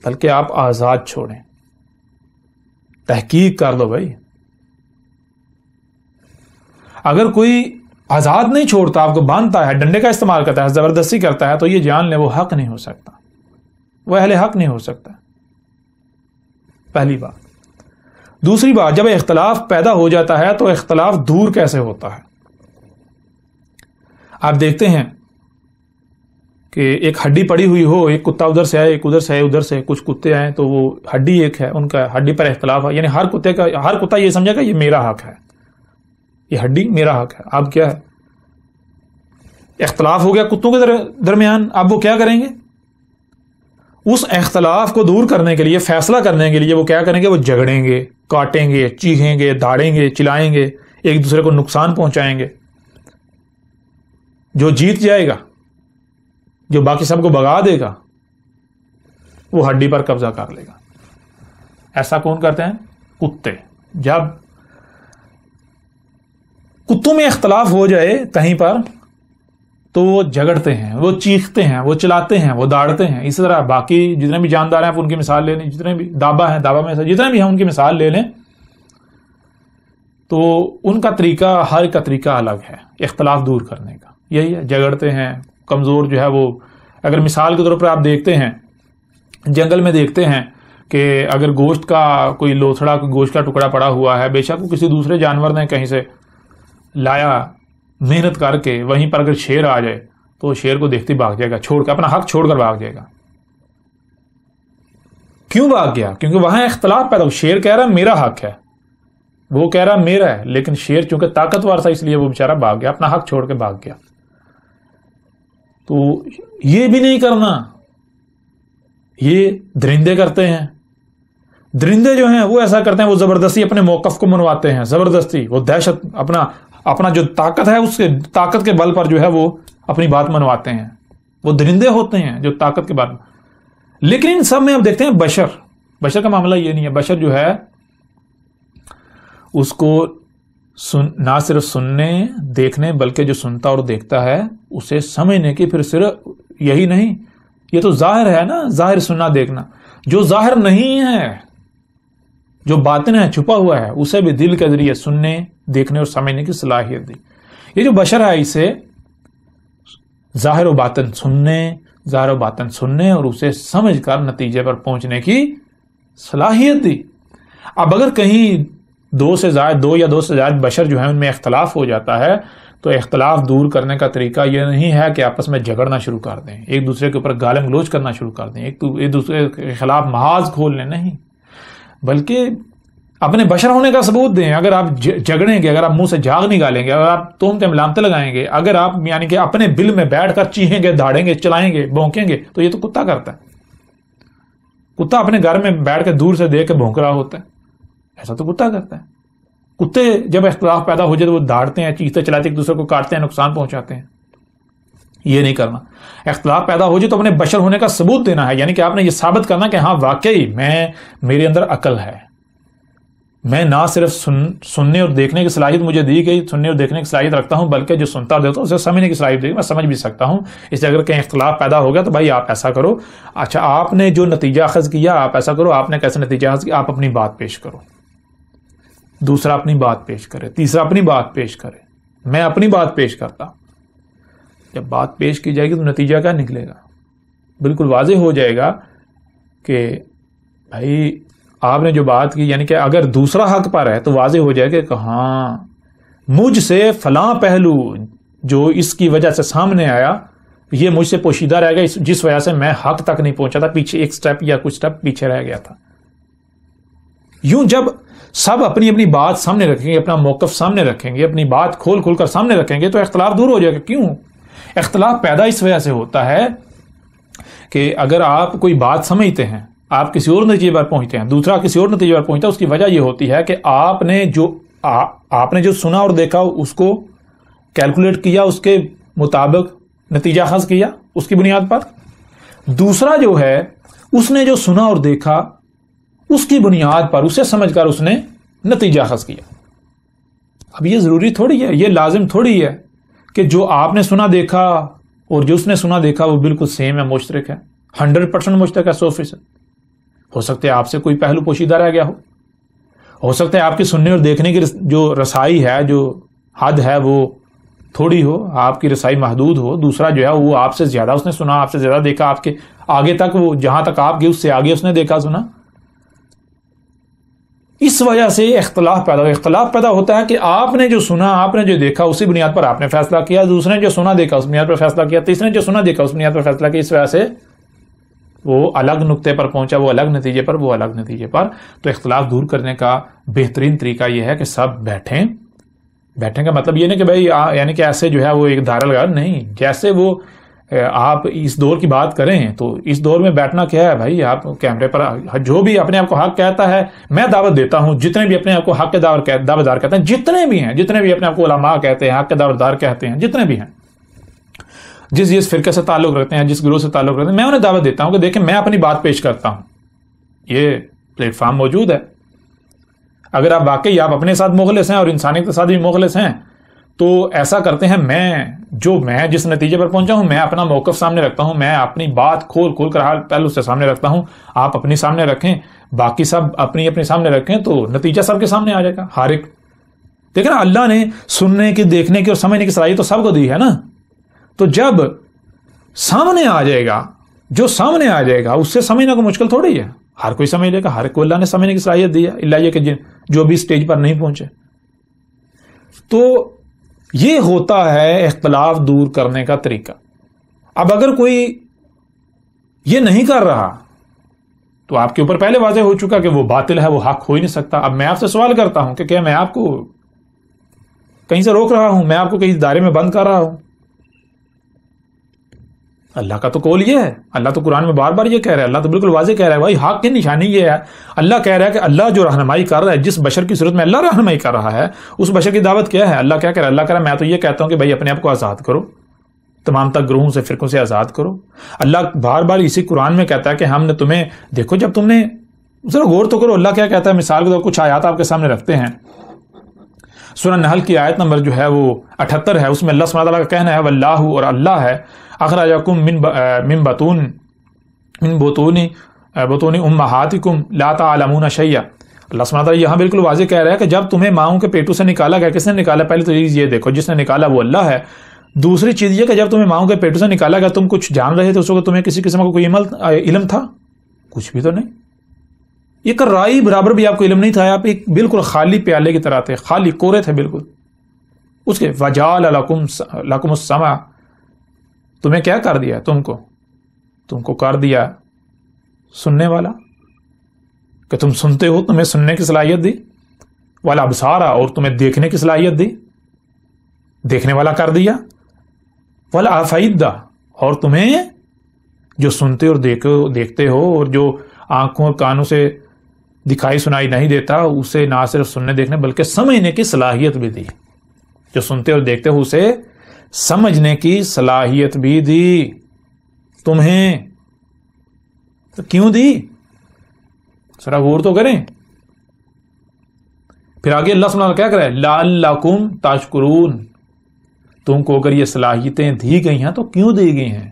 بلکہ آپ آزاد چھوڑیں، تحقیق کر لو۔ بھائی اگر کوئی آزاد نہیں چھوڑتا، آپ کو باندھتا ہے، ڈنڈے کا استعمال کرتا ہے، زبردستی کرتا ہے، تو یہ جان لیں وہ حق نہیں ہو سکتا، وہ اہل حق نہیں ہو سکتا، پہلی بات۔ دوسری بات، جب اختلاف پیدا ہو جاتا ہے تو اختلاف دور کیسے ہوتا ہے؟ آپ دیکھتے ہیں کہ ایک ہڈی پڑی ہوئی ہو، ایک کتا ادھر سے آئے، ایک ادھر سے آئے، ادھر سے کچھ کتے آئے، تو وہ ہڈی ایک ہے، ان کا ہڈی پر اختلاف ہے، یعنی ہر کتا یہ سمجھے گا یہ میرا حق ہے، یہ ہڈی میرا حق ہے۔ اب کیا ہے؟ اختلاف ہو گیا کتوں کے درمیان، اب وہ کیا کریں گے؟ اس اختلاف کو دور کرنے کے لیے، فیصلہ کرنے کے لیے وہ کیا کریں گے؟ وہ جھگڑیں گے، کاٹیں گے، چیخیں گے، داڑیں گے، چلائیں گے، ایک دوسرے کو نقصان پہنچائیں گے۔ جو جیت جائے گا، جو باقی سب کو بھگا دے گا، وہ ہڈی پر قبضہ کر لے گا۔ ایسا کون کرتے ہیں؟ کتے۔ جب کتوں میں اختلاف ہو جائے کہیں پر تو وہ جھگڑتے ہیں، وہ چیختے ہیں، وہ چلاتے ہیں، وہ داڑتے ہیں۔ اسی طرح باقی جتنے بھی جاندار ہیں آپ ان کی مثال لے لیں، جتنے بھی دابا ہیں، دابا میں سے جتنے بھی ہیں ان کی مثال لے لیں، تو ان کا طریقہ، ہر کا طریقہ الگ ہے اختلاف دور کرنے کا، یہی ہے، جھگڑتے ہیں۔ کمزور جو ہے وہ، اگر مثال کے طور پر آپ دیکھتے ہیں جنگل میں، دیکھتے ہیں کہ اگر گوشت کا کوئی لوتھڑا، کوئی گوشت کا ٹکڑا پڑا ہوا ہے، بے شک وہ کسی دوسرے جانور نے کہیں سے لایا محنت کر کے، وہیں پر اگر شیر آ جائے تو شیر کو دیکھتے بھاگ جائے گا، چھوڑ کر، اپنا حق چھوڑ کر بھاگ جائے گا۔ کیوں بھاگ گیا؟ کیونکہ وہاں اختلاف پیدا ہو. شیر کہہ رہا میرا حق ہے, وہ کہہ رہا میرا ہے, لیکن شیر چونکہ طاقتور تھا اس لیے وہ بیچارہ بھاگ گیا, اپنا حق چھوڑ کے بھاگ گیا. تو یہ بھی نہیں کرنا, یہ درندے کرتے ہیں. درندے جو ہیں وہ ایسا کرتے ہیں, وہ زبردستی اپنے موقف کو منواتے ہیں, زبردستی وہ دہشت اپنا جو طاقت ہے اس کے طاقت کے بل پر جو ہے وہ اپنی بات منواتے ہیں. وہ درندے ہوتے ہیں جو طاقت کے بل پر. لیکن ان سب میں اب دیکھتے ہیں بشر کا معاملہ یہ نہیں ہے. بشر جو ہے اس کو نہ صرف سننے دیکھنے بلکہ جو سنتا اور دیکھتا ہے اسے سمجھنے کی, پھر صرف یہی نہیں, یہ تو ظاہر ہے نا, ظاہر سننا دیکھنا. جو ظاہر نہیں ہے, جو باطن ہے, چھپا ہوا ہے, اسے بھی دل کے ذریعے سننے دیکھنے اور سمجھنے کی صلاحیت دی. یہ جو بشر ہے اسے ظاہر و باطن سننے اور اسے سمجھ کر نتیجے پر پہنچنے کی صلاحیت دی. اب اگر کہیں دو یا دو سے زائد بشر جو ہیں ان میں اختلاف ہو جاتا ہے تو اختلاف دور کرنے کا طریقہ یہ نہیں ہے کہ آپس میں جھگڑنا شروع کر دیں, ایک دوسرے کے اوپر گالم گلوچ کرنا شروع کر دیں, ایک دوسرے کے خلاف محاذ کھول لیں. نہیں, بلکہ اپنے بشر ہونے کا ثبوت دیں. اگر آپ جھگڑیں گے, اگر آپ منہ سے جھاگ نکالیں گے, اگر آپ تہمتیں ملامتیں لگائیں گے, اگر آپ یعنی کہ اپنے بل میں بیٹھ کر چیخیں گے, دھاڑیں گے, چلائیں گے, بھونکیں گے, تو یہ تو کتا کرتا ہے. کتا اپنے گھر میں بیٹھ کے دور سے دیکھ کے بھونک رہا ہوتا ہے, ایسا تو کتا کرتا ہے. کتے جب اختلاف پیدا ہو جائے تو وہ دھاڑتے ہیں, چیختے چلاتے ایک دوسرے کو کاٹتے ہیں, نقصان پہنچاتے ہیں. یہ نہیں کرنا. اختلاف پیدا ہو جائے تو اپنے بشر ہونے کا ثبوت دینا ہے, یعنی کہ آپ نے یہ ثابت کرنا کہ ہاں واقعی میرے اندر عقل ہے, میں نہ صرف سننے اور دیکھنے کی صلاحیت مجھے دی گئی, سننے اور دیکھنے کی صلاحیت رکھتا ہوں, بلکہ جو سنتا اور دیکھتا ہوں اسے سمجھنے کی صلاحیت دی, میں سمجھ بھی سکتا ہوں. اس لیے اگر کہیں اختلاف پیدا ہو گیا تو بھائی آپ ایسا کرو, اچھا آپ نے جو نتیجہ اخذ کیا آپ ایسا کرو, آپ نے کیسے نتیجہ اخذ کیا, آپ اپنی بات پیش کرو, دوسرا اپنی بات پیش کرے, تیسرا اپنی بات پیش کرے, میں اپنی بات پیش کرتا. جب بات پیش کی جائے گی تو نتیجہ کیا نکلے گا؟ بالکل واضح ہو جائے گا کہ بھائی آپ نے جو بات کی, یعنی کہ اگر دوسرا حق پر ہے تو واضح ہو جائے گا کہ ہاں مجھ سے فلاں پہلو جو اس کی وجہ سے سامنے آیا یہ مجھ سے پوشیدہ رہ گیا, جس وجہ سے میں حق تک نہیں پہنچا تھا, پیچھے ایک سٹیپ یا کچھ سٹیپ پیچھے رہ گیا تھا. یوں جب سب اپنی اپنی بات سامنے رکھیں گے, اپنا موقف سامنے رکھیں گے, اپنی بات کھول کر سامنے رکھیں گے تو اختلاف دور ہو جائے گا. کیوں اختلاف پیدا اس وجہ سے ہوتا ہے کہ اگر آپ کوئی بات سمجھتے ہیں, آپ کسی اور نتیجے پر پہنچتے ہیں, دوسرا کسی اور نتیجے پر پہنچتا ہے, اس کی وجہ یہ ہوتی ہے کہ آپ نے جو سنا اور دیکھا اس کو کیلکولیٹ کیا, اس کے مطابق نتیجہ اخذ کیا اس کی بنیاد پر. دوسرا جو ہے اس نے جو سنا اور دیکھا اس کی بنیاد پر اسے سمجھ کر اس نے نتیجہ اخذ کیا. اب یہ ضروری تھوڑی ہے, یہ لازم تھوڑی ہے کہ جو آپ نے سنا دیکھا اور جو اس نے سنا دیکھا وہ بالکل سیم ہے, مشترک ہے, 100% مشترک ہے, 100%. ہو سکتا ہے آپ سے کوئی پہلو پوشیدہ رہ گیا ہو سکتا ہے آپ کی سننے اور دیکھنے کی جو رسائی ہے, جو حد ہے وہ تھوڑی ہو, آپ کی رسائی محدود ہو. دوسرا جو ہے وہ آپ سے زیادہ اس نے سنا, آپ سے زیادہ دیکھا, آپ کے آگے تک وہ جہاں تک آپ گئے اس سے آگے اس نے دیکھا سنا. اس وجہ سے اختلاف پیدا ہوتا ہے کہ آپ نے جو سنا, آپ نے جو دیکھا اسی بنیاد پر آپ نے فیصلہ کیا, دوسرے نے جو سنا دیکھا اس بنیاد پر فیصلہ کیا, تیسرے نے جو سنا دیکھا اس بنیاد پر فیصلہ کیا. اس وجہ سے وہ الگ نقطے پر پہنچا, وہ الگ نتیجے پر. تو اختلاف دور کرنے کا بہترین طریقہ یہ ہے کہ سب بیٹھیں کا مطلب یہ نہیں کہ بھائی یعنی کہ ایسے جو ہے وہ ایک دائرہ لگا نہیں. جیسے وہ آپ اس دور کی بات کریں تو اس دور میں بیٹھنا کیا ہے بھائی, آپ کیمرے پر جو بھی اپنے آپ کو حق کہتا ہے, میں دعوت دیتا ہوں جتنے بھی اپنے آپ کو حق کے دعوت دار کہتے ہیں, جتنے بھی اپنے آپ کو علماء کہتے ہیں, حق کے دعوت دار کہتے ہیں, جتنے بھی ہیں, جس فرقے سے تعلق رکھتے ہیں, جس گروہ سے تعلق رکھتے ہیں, میں انہیں دعوت دیتا ہوں کہ دیکھیں میں اپنی بات پیش کرتا ہوں. یہ پلیٹ فارم موجود ہے. اگر آپ واقعی آپ اپنے ساتھ مخلص ہیں اور انسانیت کے ساتھ بھی مخلص ہیں تو ایسا کرتے ہیں, میں جس نتیجے پر پہنچا ہوں میں اپنا موقف سامنے رکھتا ہوں, میں اپنی بات کھول کر حال پہلو سے سامنے رکھتا ہوں, آپ اپنی سامنے رکھیں, باقی سب اپنی سامنے رکھیں, تو نتیجہ سب کے سامنے آ جائے گا. ہر ایک دیکھیں نا, اللہ نے سننے کی, دیکھنے کی اور سمجھنے کی صلاحیت تو سب کو دی ہے نا. تو جب سامنے آ جائے گا, جو سامنے آ جائے گا اس سے سمجھنا کو مشکل تھوڑی ہے, ہر کوئی سمجھ لے گا, ہر کوئی اللہ نے سمجھنے کی صلاحیت دی ہے, اللہ یہ کہ جو بھی اسٹیج پر نہیں پہنچے. تو یہ ہوتا ہے اختلاف دور کرنے کا طریقہ. اب اگر کوئی یہ نہیں کر رہا, تو آپ کے اوپر پہلے واضح ہو چکا کہ وہ باطل ہے، وہ حق ہو ہی نہیں سکتا۔ اب میں آپ سے سوال کرتا ہوں کہ کیا میں آپ کو کہیں سے روک رہا ہوں، میں آپ کو کہیں دائرے میں بند کر رہا ہوں؟ اللہ کا تو قول یہ ہے، اللہ تو قرآن میں بار بار یہ کہہ رہا ہے، اللہ تو بالکل واضح کہہ رہا ہے، بھائی حق کی نشانی یہ ہے۔ اللہ کہہ رہا ہے کہ اللہ جو رہنمائی کر رہا ہے، جس بشر کی صورت میں اللہ رہنمائی کر رہا ہے، اس بشر کی دعوت کیا ہے؟ اللہ کیا کہہ رہا ہے؟ اللہ کہہ رہا ہے میں تو یہ کہتا ہوں کہ بھائی اپنے آپ کو آزاد کرو، تمام تک گروہوں سے، فرقوں سے آزاد کرو۔ اللہ بار بار اسی قرآن میں کہتا ہے کہ ہم نے تمہیں، دیکھو جب تم نے ذرا غور تو کرو اللہ کیا کہتا ہے۔ مثال کے طور کچھ آیات آپ کے سامنے رکھتے ہیں، سورہ نحل کی آیت نمبر جو ہے وہ 78 ہے، اس میں اللہ سبحانہ وتعالیٰ کا کہنا ہے واللہ، اور اللہ ہے، اخرجکم من بطون امہاتکم لا تعلمون شیئا۔ اللہ سبحانہ وتعالیٰ یہاں بالکل واضح کہہ رہا ہے کہ جب تمہیں ماؤں کے پیٹوں سے نکالا گیا، کس نے نکالا؟ پہلے تو یہ دیکھو، جس نے نکالا وہ اللہ ہے۔ دوسری چیز یہ کہ جب تمہیں ماؤں کے پیٹوں سے نکالا گیا تم کچھ جان رہے تھے اس وقت؟ تمہیں کسی قسم کا کوئی علم تھا؟ کچھ بھی تو نہیں، ایک رائی برابر بھی آپ کو علم نہیں تھا، آپ ایک بالکل خالی پیالے کی طرح تھے، خالی کورے تھے بالکل۔ اس کے وجعل لکم السمع، تمہیں کیا کر دیا؟ تم کو کر دیا سننے والا، کہ تم سنتے ہو، تمہیں سننے کی صلاحیت دی، والابصار، اور تمہیں دیکھنے کی صلاحیت دی، دیکھنے والا کر دیا، والافئدہ، اور تمہیں جو سنتے اور دیکھتے ہو اور جو آنکھوں اور کانوں سے دکھائی سنائی نہیں دیتا اسے نہ صرف سننے دیکھنے بلکہ سمجھنے کی صلاحیت بھی دی۔ جو سنتے اور دیکھتے ہو اسے سمجھنے کی صلاحیت بھی دی تمہیں۔ تو کیوں دی؟ ذرا غور تو کریں۔ پھر آگے اللہ سبحانہ کیا کرے؟ لعلکم تشکرون، تم کو اگر یہ صلاحیتیں دی گئی ہیں تو کیوں دی گئی ہیں؟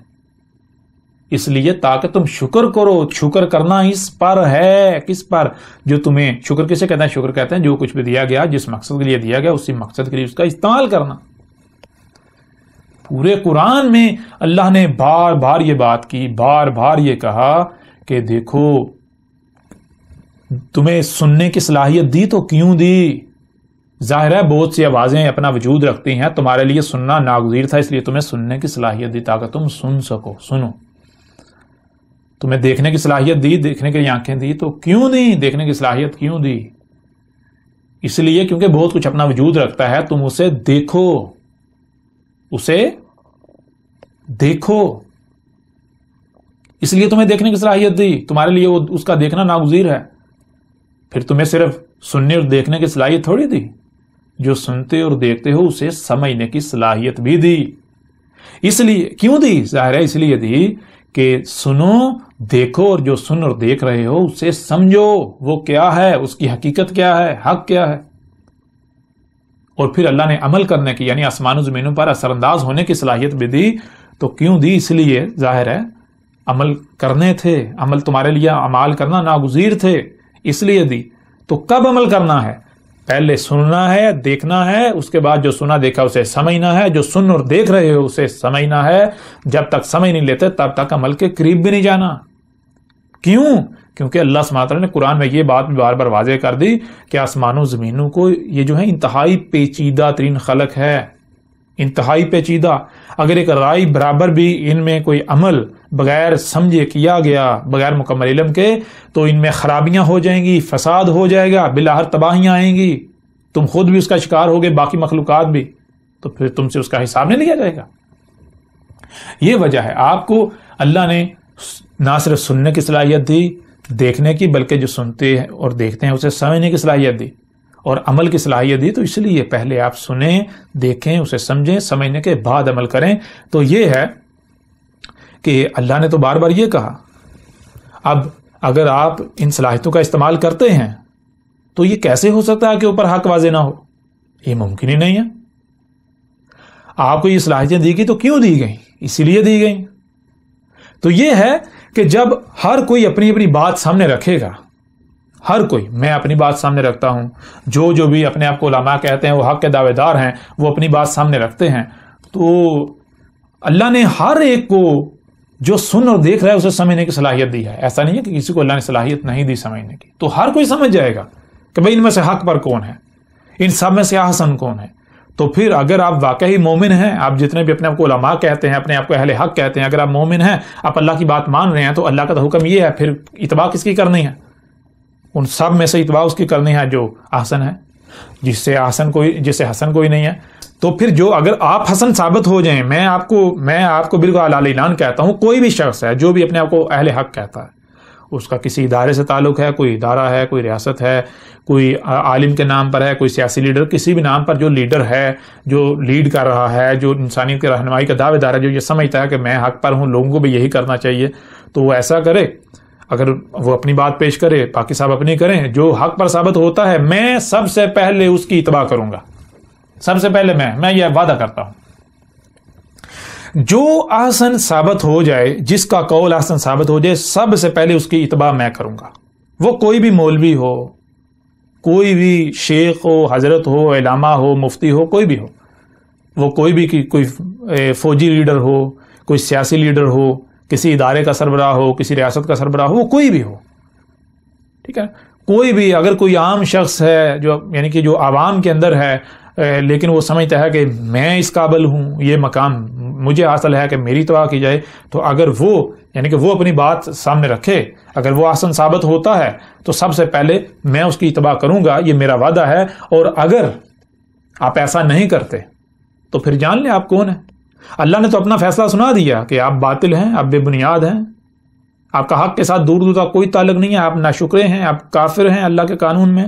اس لیے تاکہ تم شکر کرو۔ شکر کرنا اس پر ہے، کس پر؟ جو تمہیں، شکر کسے کہتے ہیں؟ شکر کہتے ہیں جو کچھ بھی دیا گیا، جس مقصد کے لیے دیا گیا اسی مقصد کے لیے اس کا استعمال کرنا۔ پورے قرآن میں اللہ نے بار بار یہ بات کی، بار بار یہ کہا کہ دیکھو تمہیں سننے کی صلاحیت دی تو کیوں دی؟ ظاہر ہے بہت سی آوازیں اپنا وجود رکھتی ہیں، تمہارے لیے سننا ناگزیر تھا، اس لیے تمہیں سننے کی صلاحیت دی تاکہ تم سن سکو، سنو۔ تمہیں دیکھنے کی صلاحیت دی، دیکھنے کے لیے آنکھیں دی، تو کیوں دی؟ دیکھنے کی صلاحیت کیوں دی؟ اس لیے کیونکہ بہت کچھ اپنا وجود رکھتا ہے، تم اسے دیکھو، اسے دیکھو، اس لیے تمہیں دیکھنے کی صلاحیت دی، تمہارے لیے وہ اس کا دیکھنا ناگزیر ہے۔ پھر تمہیں صرف سننے اور دیکھنے کی صلاحیت تھوڑی دی، جو سنتے اور دیکھتے ہو اسے سمجھنے کی صلاحیت بھی دی۔ اس لیے کیوں دی؟ ظاہر ہے اس لیے دی کہ سنو، دیکھو، اور جو سن اور دیکھ رہے ہو اسے سمجھو، وہ کیا ہے، اس کی حقیقت کیا ہے، حق کیا ہے۔ اور پھر اللہ نے عمل کرنے کی، یعنی آسمان و زمینوں پر اثر انداز ہونے کی صلاحیت بھی دی۔ تو کیوں دی؟ اس لیے ظاہر ہے عمل کرنے تھے، عمل تمہارے لیے اعمال کرنا ناگزیر تھے، اس لیے دی۔ تو کب عمل کرنا ہے؟ پہلے سننا ہے، دیکھنا ہے، اس کے بعد جو سنا دیکھا اسے سمجھنا ہے، جو سن اور دیکھ رہے ہو اسے سمجھنا ہے۔ جب تک سمجھ نہیں لیتے تب تک عمل کے قریب بھی نہیں جانا۔ کیوں؟ کیونکہ اللہ سبحانہ وتعالیٰ نے قرآن میں یہ بات بھی بار بار واضح کر دی کہ آسمانوں زمینوں کو یہ جو ہے انتہائی پیچیدہ ترین خلق ہے، انتہائی پیچیدہ۔ اگر ایک رائی برابر بھی ان میں کوئی عمل بغیر سمجھے کیا گیا، بغیر مکمل علم کے، تو ان میں خرابیاں ہو جائیں گی، فساد ہو جائے گا، بالآخر تباہیاں آئیں گی، تم خود بھی اس کا شکار ہوگے، باقی مخلوقات بھی، تو پھر تم سے اس کا حساب نہیں لیا جائے گا۔ یہ وجہ ہے آپ کو اللہ نے نہ صرف سننے کی صلاحیت دی، دیکھنے کی، بلکہ جو سنتے ہیں اور دیکھتے ہیں اسے سمجھنے کی صلاحیت دی اور عمل کی صلاحیت دی۔ تو اس لیے پہلے آپ سنیں، دیکھیں، اسے سمجھیں، سمجھنے کے بعد عمل کریں۔ تو یہ ہے کہ اللہ نے تو بار بار یہ کہا۔ اب اگر آپ ان صلاحیتوں کا استعمال کرتے ہیں تو یہ کیسے ہو سکتا ہے کہ اوپر حق واضح نہ ہو؟ یہ ممکن ہی نہیں ہے۔ آپ کو یہ صلاحیتیں دی گئی تو کیوں دی گئیں؟ اسی لیے دی گئیں۔ تو یہ ہے کہ جب ہر کوئی اپنی اپنی بات سامنے رکھے گا، ہر کوئی، میں اپنی بات سامنے رکھتا ہوں، جو بھی اپنے آپ کو علماء کہتے ہیں وہ حق کے دعوے دار ہیں، وہ اپنی بات سامنے رکھتے ہیں، تو اللہ نے ہر ایک کو جو سن اور دیکھ رہا ہے اسے سمجھنے کی صلاحیت دی ہے۔ ایسا نہیں ہے کہ کسی کو اللہ نے صلاحیت نہیں دی سمجھنے کی، تو ہر کوئی سمجھ جائے گا کہ بھئی ان میں سے حق پر کون ہے، ان سب میں سے احسن کون ہے۔ تو پھر اگر آپ واقعی مومن ہیں، آپ جتنے بھی اپنے آپ کو علماء کہتے ہیں، اپنے آپ کو اہل حق کہتے ہیں، اگر آپ مومن ہیں، آپ اللہ کی بات مان رہے ہیں، تو اللہ کا تو حکم یہ ہے، پھر اتباع کس کی کرنی ہے؟ ان سب میں سے اتباع اس کی کرنی ہے جو احسن ہے، جس سے حسن کوئی نہیں ہے۔ تو پھر جو اگر آپ حسن ثابت ہو جائیں، میں آپ کو بالکل علی اعلان کہتا ہوں، کوئی بھی شخص ہے جو بھی اپنے آپ کو اہل حق کہتا ہے، اس کا کسی ادارے سے تعلق ہے، کوئی ادارہ ہے، کوئی ریاست ہے، کوئی عالم کے نام پر ہے، کوئی سیاسی لیڈر، کسی بھی نام پر جو لیڈر ہے، جو لیڈ کر رہا ہے، جو انسانیت کی رہنمائی کا دعوے دار ہے، جو یہ سمجھتا ہے کہ میں حق پر ہوں، لوگوں کو بھی یہی کرنا چاہیے، تو وہ ایسا کرے۔ اگر وہ اپنی بات پیش کرے، باقی صاحب اپنی کریں، جو حق پر ثابت ہوتا ہے میں سب سے پہلے اس کی اتباع کروں گا، سب سے پہلے میں یہ وعدہ کرتا ہوں۔ جو احسن ثابت ہو جائے، جس کا قول احسن ثابت ہو جائے، سب سے پہلے اس کی اتباع میں کروں گا، وہ کوئی بھی مولوی ہو، کوئی بھی شیخ ہو، حضرت ہو، علامہ ہو، مفتی ہو، کوئی بھی ہو، وہ کوئی فوجی لیڈر ہو، کوئی سیاسی لیڈر ہو، کسی ادارے کا سربراہ ہو، کسی ریاست کا سربراہ ہو، وہ کوئی بھی ہو، ٹھیک ہے، کوئی بھی، اگر کوئی عام شخص ہے جو یعنی کہ جو عوام کے اندر ہے، لیکن وہ سمجھتا ہے کہ میں اس قابل ہوں، یہ مقام مجھے حاصل ہے کہ میری اتباع کی جائے، تو اگر وہ یعنی کہ وہ اپنی بات سامنے رکھے، اگر وہ احسن ثابت ہوتا ہے تو سب سے پہلے میں اس کی اتباع کروں گا، یہ میرا وعدہ ہے۔ اور اگر آپ ایسا نہیں کرتے تو پھر جان لیں آپ کون ہیں۔ اللہ نے تو اپنا فیصلہ سنا دیا کہ آپ باطل ہیں، آپ بے بنیاد ہیں، آپ کا حق کے ساتھ دور دور تک کوئی تعلق نہیں ہے، آپ ناشکرے ہیں، آپ کافر ہیں اللہ کے قانون میں،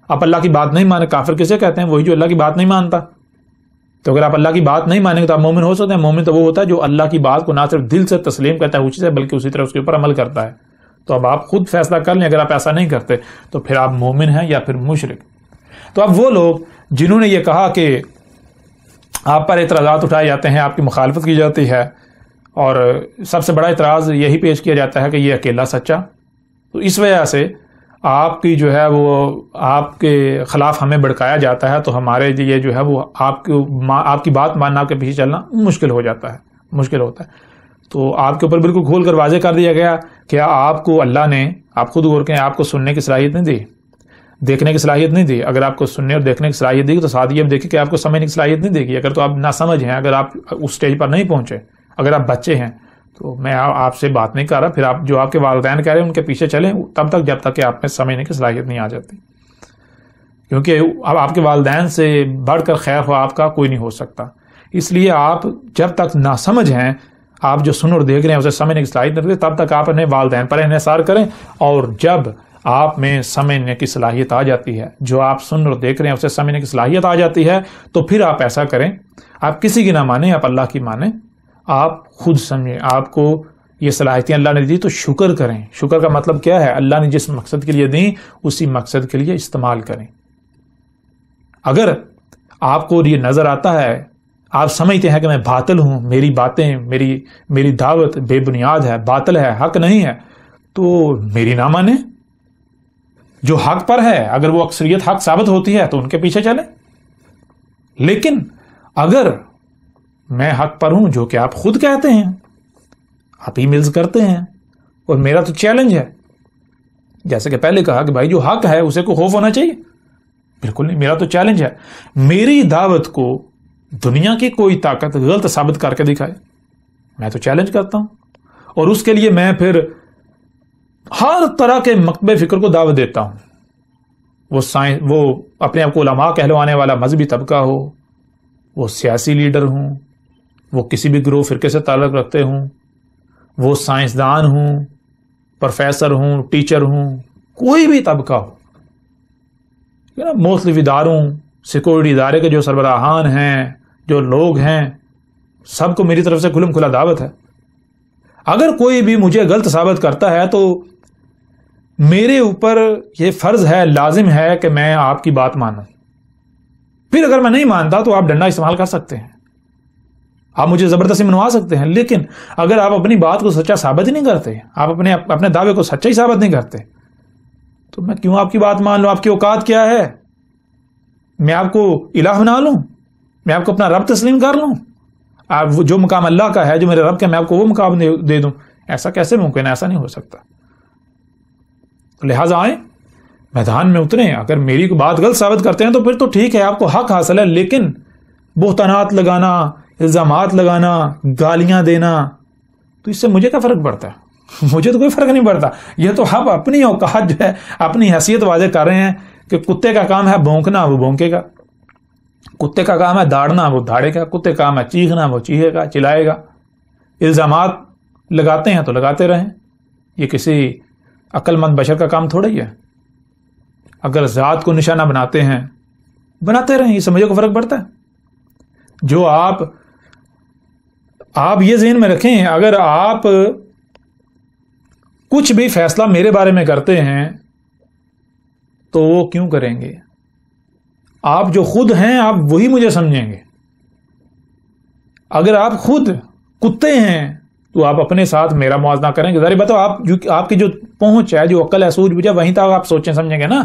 آپ اللہ کی بات نہیں مانے۔ کافر کسے کہتے ہیں؟ وہی جو اللہ کی بات نہیں مانتا۔ تو اگر آپ اللہ کی بات نہیں مانیں گے تو آپ مومن ہو سکتے ہیں۔ مومن تو وہ ہوتا ہے جو اللہ کی بات کو نہ صرف دل سے تسلیم کرتا ہے اسی سے، بلکہ اسی طرح اس کے اوپر عمل کرتا ہے۔ تو اب آپ خود فیصلہ کر لیں، اگر آپ ایسا نہیں کرتے تو پھر آپ مومن ہیں یا پھر مشرک۔ تو اب وہ لوگ جنہوں نے یہ کہا کہ آپ پر اعتراضات اٹھائے جاتے ہیں، آپ کی مخالفت کی جاتی ہے، اور سب سے بڑا اعتراض یہی پیش کیا جاتا ہے کہ یہ اکیلا سچا، تو اس وجہ سے آپ کی جو ہے وہ آپ کے خلاف ہمیں بھڑکایا جاتا ہے، تو ہمارے یہ جو ہے وہ آپ کی بات ماننا، آپ کے پیچھے چلنا مشکل ہو جاتا ہے، مشکل ہوتا ہے۔ تو آپ کے اوپر بالکل کھول کر واضح کر دیا گیا کہ آپ کو اللہ نے، آپ خود غور کریں، آپ کو سننے کی صلاحیت نہیں دی، دیکھنے کی صلاحیت نہیں دی۔ اگر آپ کو سننے اور دیکھنے کی صلاحیت دی تو ساتھ یہ دیکھیں کہ آپ کو سمجھنے کی صلاحیت نہیں دے گی۔ اگر تو آپ نہ سمجھ ہیں، اگر آپ اس سٹیج پر نہیں پہنچے، اگر آپ بچے ہیں، تو میں آپ سے بات نہیں کر رہا، پھر آپ جو آپ کے والدین کہہ رہے ہیں ان کے پیچھے چلیں تب تک جب تک کہ آپ میں سمجھنے کی صلاحیت نہیں آ جاتی، کیونکہ اب آپ کے والدین سے بڑھ کر خیر خواہ آپ کا کوئی نہیں ہو سکتا۔ اس لیے آپ جب تک نہ سمجھ ہیں، آپ جو سن اور دیکھ رہے ہیں اسے سمجھنے کی صلاحیت نہیں رکھتے، تب تک آپ اپنے والدین پر انحصار کریں، اور جب آپ میں سمجھنے کی صلاحیت آ جاتی ہے، جو آپ سن اور دیکھ رہے ہیں اسے سمجھنے کی صلاحیت آ جاتی ہے، تو پھر آپ ایسا کریں، آپ کسی کی نہ مانیں، آپ اللہ کی مانیں، آپ خود سمجھیں، آپ کو یہ صلاحیتیں اللہ نے دی تو شکر کریں۔ شکر کا مطلب کیا ہے؟ اللہ نے جس مقصد کے لیے دیں اسی مقصد کے لیے استعمال کریں۔ اگر آپ کو یہ نظر آتا ہے، آپ سمجھتے ہیں کہ میں باطل ہوں، میری باتیں، میری دعوت بے بنیاد ہے، باطل ہے، حق نہیں ہے، تو میری نہ مانیں۔ جو حق پر ہے، اگر وہ اکثریت حق ثابت ہوتی ہے تو ان کے پیچھے چلیں، لیکن اگر میں حق پر ہوں، جو کہ آپ خود کہتے ہیں، آپ ای میلز کرتے ہیں، اور میرا تو چیلنج ہے، جیسے کہ پہلے کہا کہ بھائی جو حق ہے اسے کو خوف ہونا چاہیے، بالکل نہیں، میرا تو چیلنج ہے، میری دعوت کو دنیا کی کوئی طاقت غلط ثابت کر کے دکھائے، میں تو چیلنج کرتا ہوں، اور اس کے لیے میں پھر ہر طرح کے مکتب فکر کو دعوت دیتا ہوں، وہ اپنے آپ کو علماء کہلوانے والا مذہبی طبقہ ہو، وہ سیاسی لیڈر ہوں، وہ کسی بھی گروہ فرقے سے تعلق رکھتے ہوں، وہ سائنسدان ہوں، پروفیسر ہوں، ٹیچر ہوں، کوئی بھی طبقہ ہو، مختلف اداروں، سیکورٹی ادارے کے جو سربراہان ہیں، جو لوگ ہیں، سب کو میری طرف سے کھلم کھلا دعوت ہے۔ اگر کوئی بھی مجھے غلط ثابت کرتا ہے تو میرے اوپر یہ فرض ہے، لازم ہے کہ میں آپ کی بات مانوں۔ پھر اگر میں نہیں مانتا تو آپ ڈنڈا استعمال کر سکتے ہیں، آپ مجھے زبردستی منوا سکتے ہیں، لیکن اگر آپ اپنی بات کو سچا ثابت ہی نہیں کرتے، آپ اپنے دعوے کو سچا ہی ثابت نہیں کرتے، تو میں کیوں آپ کی بات مان لوں؟ آپ کی اوقات کیا ہے؟ میں آپ کو الہ بنا لوں؟ میں آپ کو اپنا رب تسلیم کر لوں؟ آپ جو مقام اللہ کا ہے، جو میرے رب کا، میں آپ کو وہ مقام دے دوں؟ ایسا کیسے ممکن ہے؟ ایسا نہیں ہو سکتا۔ لہٰذا آئیں، میدان میں اتریں، اگر میری کو بات غلط ثابت کرتے ہیں تو پھر تو ٹھیک ہے، آپ کو حق حاصل ہے، لیکن بہتانات لگانا، الزامات لگانا، گالیاں دینا، تو اس سے مجھے کیا فرق پڑتا ہے؟ مجھے تو کوئی فرق نہیں پڑتا. یہ تو آپ اپنی اوقات جو ہے، اپنی حیثیت واضح کر رہے ہیں کہ کتے کا کام ہے بھونکنا، وہ بھونکے گا. کتے کا کام ہے داڑنا، وہ داڑے گا. کتے کا کام ہے چیخنا، وہ چیخے گا، چلائے گا. الزامات لگاتے ہیں تو لگاتے رہیں. یہ کسی عقل مند بشر کا کام تھوڑا ہی ہے. اگر ذات کو نشانہ بناتے ہیں، بناتے رہیں، اس سے مجھے کو فرق پڑتا ہے. جو آپ یہ ذہن میں رکھیں، اگر آپ کچھ بھی فیصلہ میرے بارے میں کرتے ہیں تو وہ کیوں کریں گے؟ آپ جو خود ہیں آپ وہی مجھے سمجھیں گے. اگر آپ خود کتے ہیں تو آپ اپنے ساتھ میرا موازنہ کریں گے. ظاہر بتاؤ آپ کی جو پہنچ ہے، جو عقل ہے، سوچ بوجھ ہے، وہیں تک آپ سوچیں سمجھیں گے نا.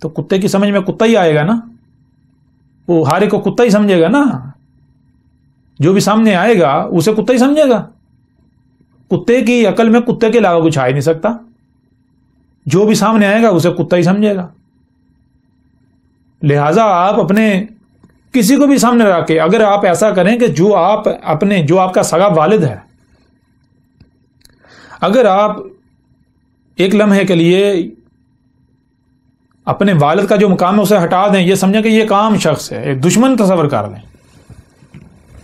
تو کتے کی سمجھ میں کتا ہی آئے گا نا. وہ ہر ایک کو کتا ہی سمجھے گا نا. جو بھی سامنے آئے گا اسے کتا ہی سمجھے گا. کتے کی عقل میں کتے کے علاوہ کچھ آ ہی نہیں سکتا. جو بھی سامنے آئے گا اسے کتا ہی سمجھے گا. لہذا آپ اپنے کسی کو بھی سامنے رکھ کے اگر آپ ایسا کریں کہ جو آپ کا سگا والد ہے، اگر آپ ایک لمحے کے لیے اپنے والد کا جو مقام ہے اسے ہٹا دیں، یہ سمجھیں کہ یہ ایک عام شخص ہے، ایک دشمن تصور کر لیں،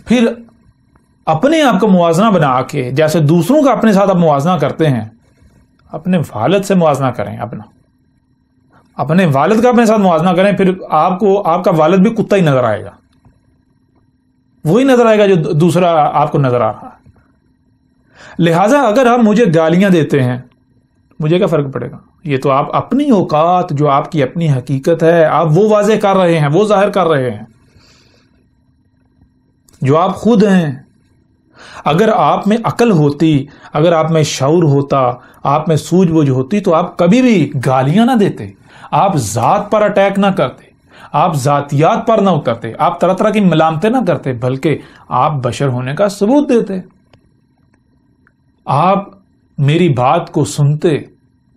پھر اپنے آپ کو موازنہ بنا کے جیسے دوسروں کا اپنے ساتھ آپ موازنہ کرتے ہیں، اپنے والد سے موازنہ کریں. اپنے والد کا اپنے ساتھ موازنہ کریں، پھر آپ کا والد بھی کتا ہی نظر آئے گا. وہی نظر آئے گا جو دوسرا آپ کو نظر آ رہا ہے. لہٰذا اگر آپ مجھے گالیاں دیتے ہیں، مجھے کیا فرق پڑے گا؟ یہ تو آپ اپنی اوقات، جو آپ کی اپنی حقیقت ہے، آپ وہ واضح کر رہے ہیں، وہ ظاہر کر رہے ہیں جو آپ خود ہیں. اگر آپ میں عقل ہوتی، اگر آپ میں شعور ہوتا، آپ میں سوجھ بوجھ ہوتی، تو آپ کبھی بھی گالیاں نہ دیتے، آپ ذات پر اٹیک نہ کرتے، آپ ذاتیات پر نہ اترتے، آپ طرح طرح کی ملامتیں نہ کرتے، بلکہ آپ بشر ہونے کا ثبوت دیتے. آپ میری بات کو سنتے،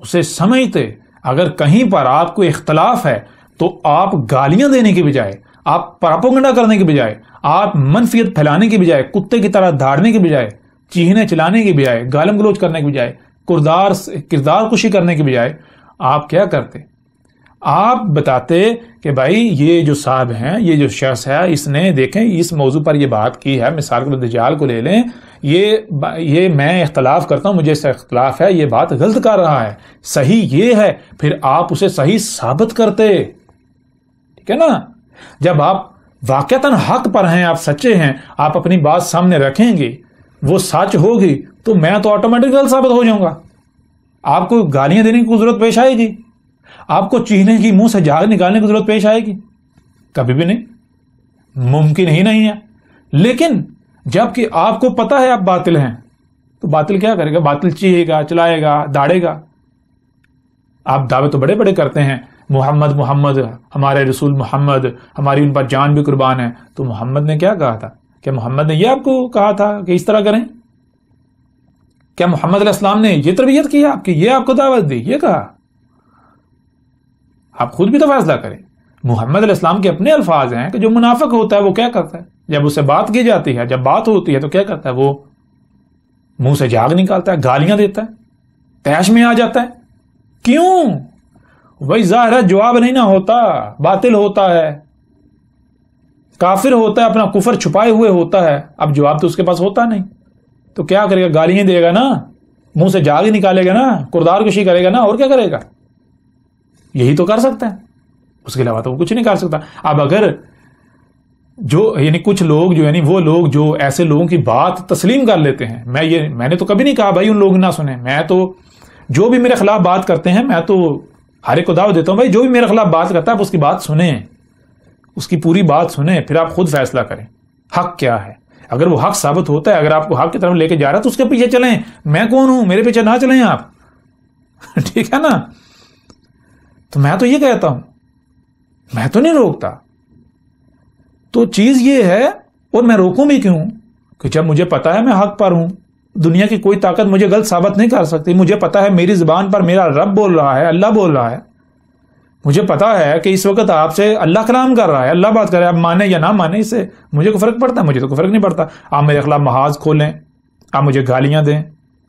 اسے سمجھتے. اگر کہیں پر آپ کو اختلاف ہے تو آپ گالیاں دینے کی بجائے، آپ پراپوگنڈا کرنے کی بجائے، آپ منفیت پھیلانے کی بجائے، کتے کی طرح دھاڑنے کی بجائے، چیخنے چلانے کی بجائے، گالم گلوچ کرنے کی بجائے، کردار کشی کرنے کی بجائے، آپ کیا کرتے؟ آپ بتاتے کہ بھائی یہ جو صاحب ہیں، یہ جو شخص ہے، اس نے دیکھیں اس موضوع پر یہ بات کی ہے. مثال کے طور دجال کو لے لیں، یہ میں اختلاف کرتا ہوں، مجھے اس سے اختلاف ہے، یہ بات غلط کر رہا ہے، صحیح یہ ہے. پھر آپ اسے صحیح ثابت کرتے. ٹھیک ہے نا؟ جب آپ واقعتاً حق پر ہیں، آپ سچے ہیں، آپ اپنی بات سامنے رکھیں گے، وہ سچ ہوگی، تو میں تو آٹومیٹک غلط ثابت ہو جاؤں گا. آپ کو گالیاں دینے کی ضرورت پیش آئے گی؟ آپ کو چیخنے کی، منہ سے جھاگ نکالنے کی ضرورت پیش آئے گی؟ کبھی بھی نہیں، ممکن ہی نہیں ہے. لیکن جب کہ آپ کو پتا ہے آپ باطل ہیں، تو باطل کیا کرے گا؟ باطل چیخے گا، چلائے گا، داڑے گا. آپ دعوے تو بڑے بڑے کرتے ہیں، محمد، ہمارے رسول محمد، ہماری ان پر جان بھی قربان ہے. تو محمد نے کیا کہا تھا؟ کیا محمد نے یہ آپ کو کہا تھا کہ اس طرح کریں؟ کیا محمد علیہ السلام نے یہ تربیت کی آپ کی، یہ آپ کو دعوت دی، یہ کہا؟ آپ خود بھی تو فیصلہ کریں. محمد علیہ السلام کے اپنے الفاظ ہیں کہ جو منافق ہوتا ہے وہ کیا کرتا ہے؟ جب اسے بات کی جاتی ہے، جب بات ہوتی ہے تو کیا کرتا ہے؟ وہ منہ سے جھاگ نکالتا ہے، گالیاں دیتا ہے، تیش میں آ جاتا ہے. کیوں؟ وہی ظاہر ہے جواب نہیں نہ ہوتا، باطل ہوتا ہے، کافر ہوتا ہے، اپنا کفر چھپائے ہوئے ہوتا ہے. اب جواب تو اس کے پاس ہوتا نہیں، تو کیا کرے گا؟ گالیاں دے گا نا، منہ سے جھاگ نکالے گا نا، کردار کشی کرے گا نا، اور کیا کرے گا؟ یہی تو کر سکتا ہے، اس کے علاوہ تو وہ کچھ نہیں کر سکتا. اب اگر یعنی کچھ لوگ وہ لوگ جو ایسے لوگوں کی بات تسلیم کر لیتے ہیں، میں نے تو کبھی نہیں کہا بھائی ان لوگ نہ سنیں. میں تو جو بھی میرے خلاف بات کرتے ہیں، میں تو ہر ایک کو دعوت دیتا ہوں بھائی جو بھی میرے خلاف بات کرتا ہے آپ اس کی بات سنیں، اس کی پوری بات سنیں، پھر آپ خود فیصلہ کریں حق کیا ہے. اگر وہ حق ثابت ہوتا ہے، اگر آپ کو حق کی طرف لے کے جا رہا ہے تو اس کے پیچھے چلیں. میں کون ہوں؟ میرے پیچھے نہ چلیں آپ. ٹھیک ہے نا؟ تو میں تو یہ کہتا ہوں، میں تو نہیں روکتا. تو چیز یہ ہے، اور میں روکوں بھی کیوں؟ کہ جب مجھے پتا ہے میں حق پر ہوں، دنیا کی کوئی طاقت مجھے غلط ثابت نہیں کر سکتی. مجھے پتا ہے میری زبان پر میرا رب بول رہا ہے، اللہ بول رہا ہے. مجھے پتا ہے کہ اس وقت آپ سے اللہ کلام کر رہا ہے، اللہ بات کر رہا ہے، آپ مانیں یا نہ مانیں، اس سے مجھے کوئی فرق پڑتا ہے؟ مجھے تو کوئی فرق نہیں پڑتا۔ آپ میرے خلاف محاذ کھولیں، آپ مجھے گالیاں دیں،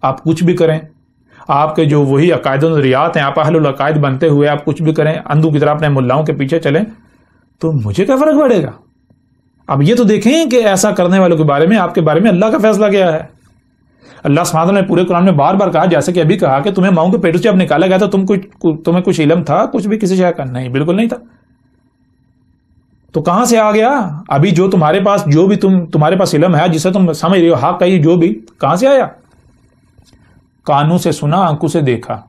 آپ کچھ بھی کریں، آپ کے جو وہی عقائد و نظریات ہیں، آپ اہل العقائد بنتے ہوئے آپ کچھ بھی کریں، اندھو کی طرح اپنے ملاؤں کے پیچھے چلیں، تو مجھے کیا فرق پڑے گا؟ اب یہ تو دیکھیں کہ ایسا کرنے والوں کے بارے میں، آپ کے بارے میں اللہ کا فیصلہ کیا ہے۔ اللہ سبحانہ وتعالیٰ نے پورے قرآن میں بار بار کہا، جیسے کہ ابھی کہا کہ تمہیں ماؤں کے پیٹوں سے اب نکالا گیا تھا، تمہیں کچھ علم تھا کچھ بھی کسی شے کا؟ نہیں، بالکل نہیں تھا۔ تو کہاں سے آ گیا؟ ابھی جو تمہارے پاس جو بھی تمہارے پاس علم ہے، جسے تم سمجھ رہے ہو حق ہے، جو بھی کہاں سے آیا؟ کانوں سے سنا، آنکھوں سے دیکھا،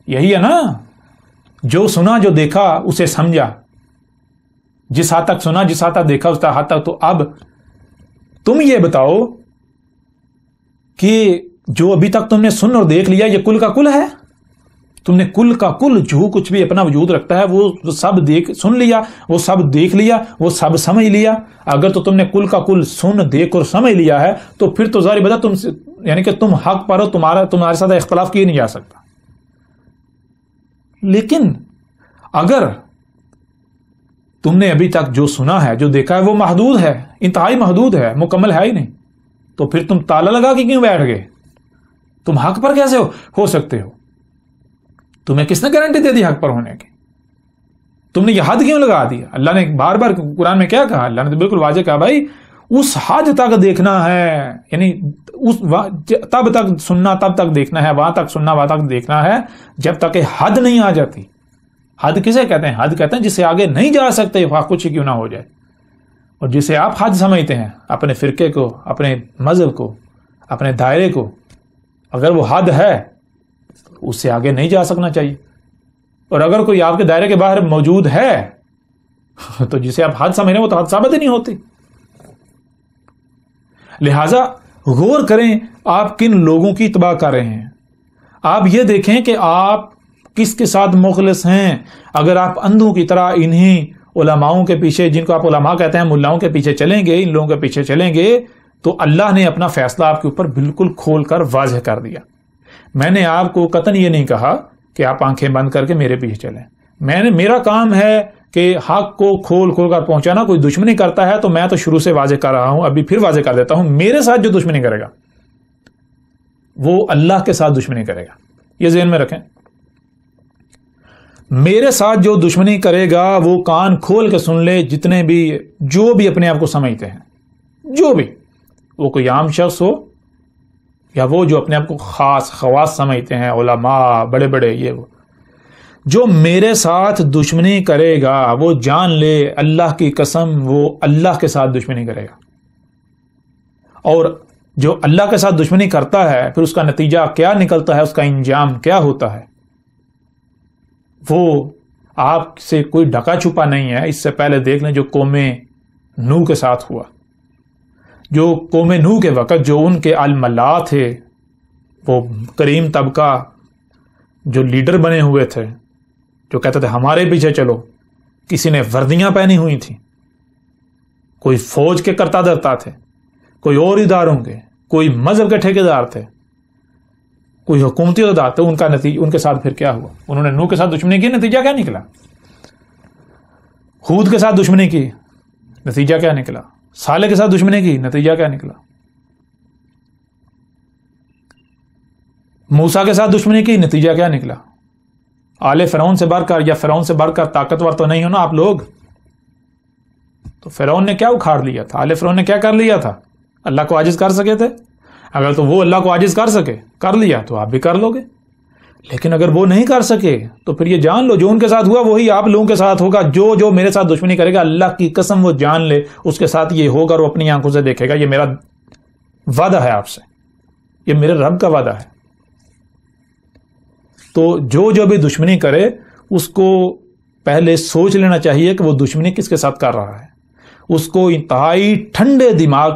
یہی ہے نا؟ جو سنا، جو دیکھا، اسے سمجھا، جس حد تک سنا، جس حد تک دیکھا، اس حد تک۔ تو اب تم یہ بتاؤ کہ جو ابھی تک تم نے سن اور دیکھ لیا، یہ کل کا کل ہے؟ تم نے کل کا کل جو کچھ بھی اپنا وجود رکھتا ہے وہ سب سن لیا، وہ سب دیکھ لیا، وہ سب سمجھ لیا؟ اگر تو تم نے کل کا کل سن، دیکھ اور سمجھ لیا ہے تو پھر تو ظاہر بتا یعنی کہ تم حق پر ہو، تمہارے ساتھ اختلاف کیا نہیں جا سکتا۔ لیکن اگر تم نے ابھی تک جو سنا ہے، جو دیکھا ہے، وہ محدود ہے، انتہائی محدود ہے، مکمل ہے ہی نہیں، تو پھر تم تالا لگا کے کیوں بیٹھ گئے؟ تم حق پر کیسے ہو سکتے ہو؟ تمہیں کس نے گارنٹی دے دی حق پر ہونے کی؟ تم نے یہ حد کیوں لگا دیا؟ اللہ نے بار بار قرآن میں کیا کہا؟ اللہ نے تو بالکل واضح کہا، بھائی اس حد تک دیکھنا ہے، یعنی تب تک سننا، تب تک دیکھنا ہے، وہاں تک سننا، وہاں تک دیکھنا ہے جب تک کہ حد نہیں آ جاتی۔ حد کسے کہتے ہیں؟ حد کہتے ہیں جسے آگے نہیں جا سکتے، کچھ کیوں نہ ہو جائے، اور جسے آپ حد سمجھتے ہیں اپنے فرقے کو، اپنے مذہب کو، اپنے دائرے کو، اگر وہ حد ہے اس سے آگے نہیں جا سکنا چاہیے۔ اور اگر کوئی آپ کے دائرے کے باہر موجود ہے تو جسے آپ حد سمجھ رہے ہیں وہ تو حد ثابت ہی نہیں ہوتی۔ لہذا غور کریں آپ کن لوگوں کی اتباع کر رہے ہیں۔ آپ یہ دیکھیں کہ آپ کس کے ساتھ مخلص ہیں۔ اگر آپ اندھوں کی طرح انہی علماؤں کے پیچھے، جن کو آپ علماء کہتے ہیں، ملاؤں کے پیچھے چلیں گے، ان لوگوں کے پیچھے چلیں گے، تو اللہ نے اپنا فیصلہ آپ کے اوپر بالکل کھول کر واضح کر دیا۔ میں نے آپ کو قطعاً یہ نہیں کہا کہ آپ آنکھیں بند کر کے میرے پیچھے چلیں۔ میرا کام ہے کہ حق کو کھول کر پہنچانا۔ کوئی دشمنی کرتا ہے تو میں تو شروع سے واضح کر رہا ہوں، ابھی پھر واضح کر دیتا ہوں، میرے ساتھ جو دشمنی کرے گا وہ اللہ کے ساتھ دشمنی کرے گا، یہ ذہن میں رکھیں۔ میرے ساتھ جو دشمنی کرے گا وہ کان کھول کے سن لے، جتنے بھی جو بھی اپنے آپ کو سمجھتے ہیں، جو بھی، وہ کوئی عام شخص ہو یا وہ جو اپنے آپ کو خواص سمجھتے ہیں، علماء بڑے بڑے، یہ وہ جو میرے ساتھ دشمنی کرے گا وہ جان لے اللہ کی قسم وہ اللہ کے ساتھ دشمنی کرے گا۔ اور جو اللہ کے ساتھ دشمنی کرتا ہے پھر اس کا نتیجہ کیا نکلتا ہے، اس کا انجام کیا ہوتا ہے، وہ آپ سے کوئی ڈھکا چھپا نہیں ہے۔ اس سے پہلے دیکھ لیں جو قوم نوح کے ساتھ ہوا، جو قوم نوح کے وقت جو ان کے الملا تھے، وہ کریم طبقہ جو لیڈر بنے ہوئے تھے، جو کہتے تھے ہمارے پیچھے چلو، کسی نے وردیاں پہنی ہوئی تھیں، کوئی فوج کے کرتا دھرتا تھے، کوئی اور اداروں کے، کوئی مذہب کے ٹھیکیدار تھے، کوئی حکومتی عہدیدار تھے، ان کا نتیجہ ان کے ساتھ پھر کیا ہوا؟ انہوں نے نوح کے ساتھ دشمنی کی، نتیجہ کیا نکلا؟ ہود کے ساتھ دشمنی کی، نتیجہ کیا نکلا؟ صالح کے ساتھ دشمنی کی، نتیجہ کیا نکلا؟ موسیٰ کے ساتھ دشمنی کی، نتیجہ کیا نکلا؟ آل فرعون سے بڑھ کر یا فرعون سے بڑھ کر طاقتور تو نہیں ہو نا آپ لوگ؟ تو فرعون نے کیا اکھاڑ لیا تھا؟ آل فرعون نے کیا کر لیا تھا؟ اللہ کو عاجز کر سکے تھے؟ اگر تو وہ اللہ کو عاجز کر سکے، کر لیا، تو آپ بھی کر لو گے۔ لیکن اگر وہ نہیں کر سکے تو پھر یہ جان لو جو ان کے ساتھ ہوا وہی آپ لوگوں کے ساتھ ہوگا۔ جو میرے ساتھ دشمنی کرے گا، اللہ کی قسم وہ جان لے اس کے ساتھ یہ ہوگا، اور وہ اپنی آنکھوں سے دیکھے گا۔ یہ میرا وعدہ ہے آپ سے، یہ میرے رب کا وعدہ ہے۔ تو جو بھی دشمنی کرے اس کو پہلے سوچ لینا چاہیے کہ وہ دشمنی کس کے ساتھ کر رہا ہے۔ اس کو انتہائی ٹھنڈے دماغ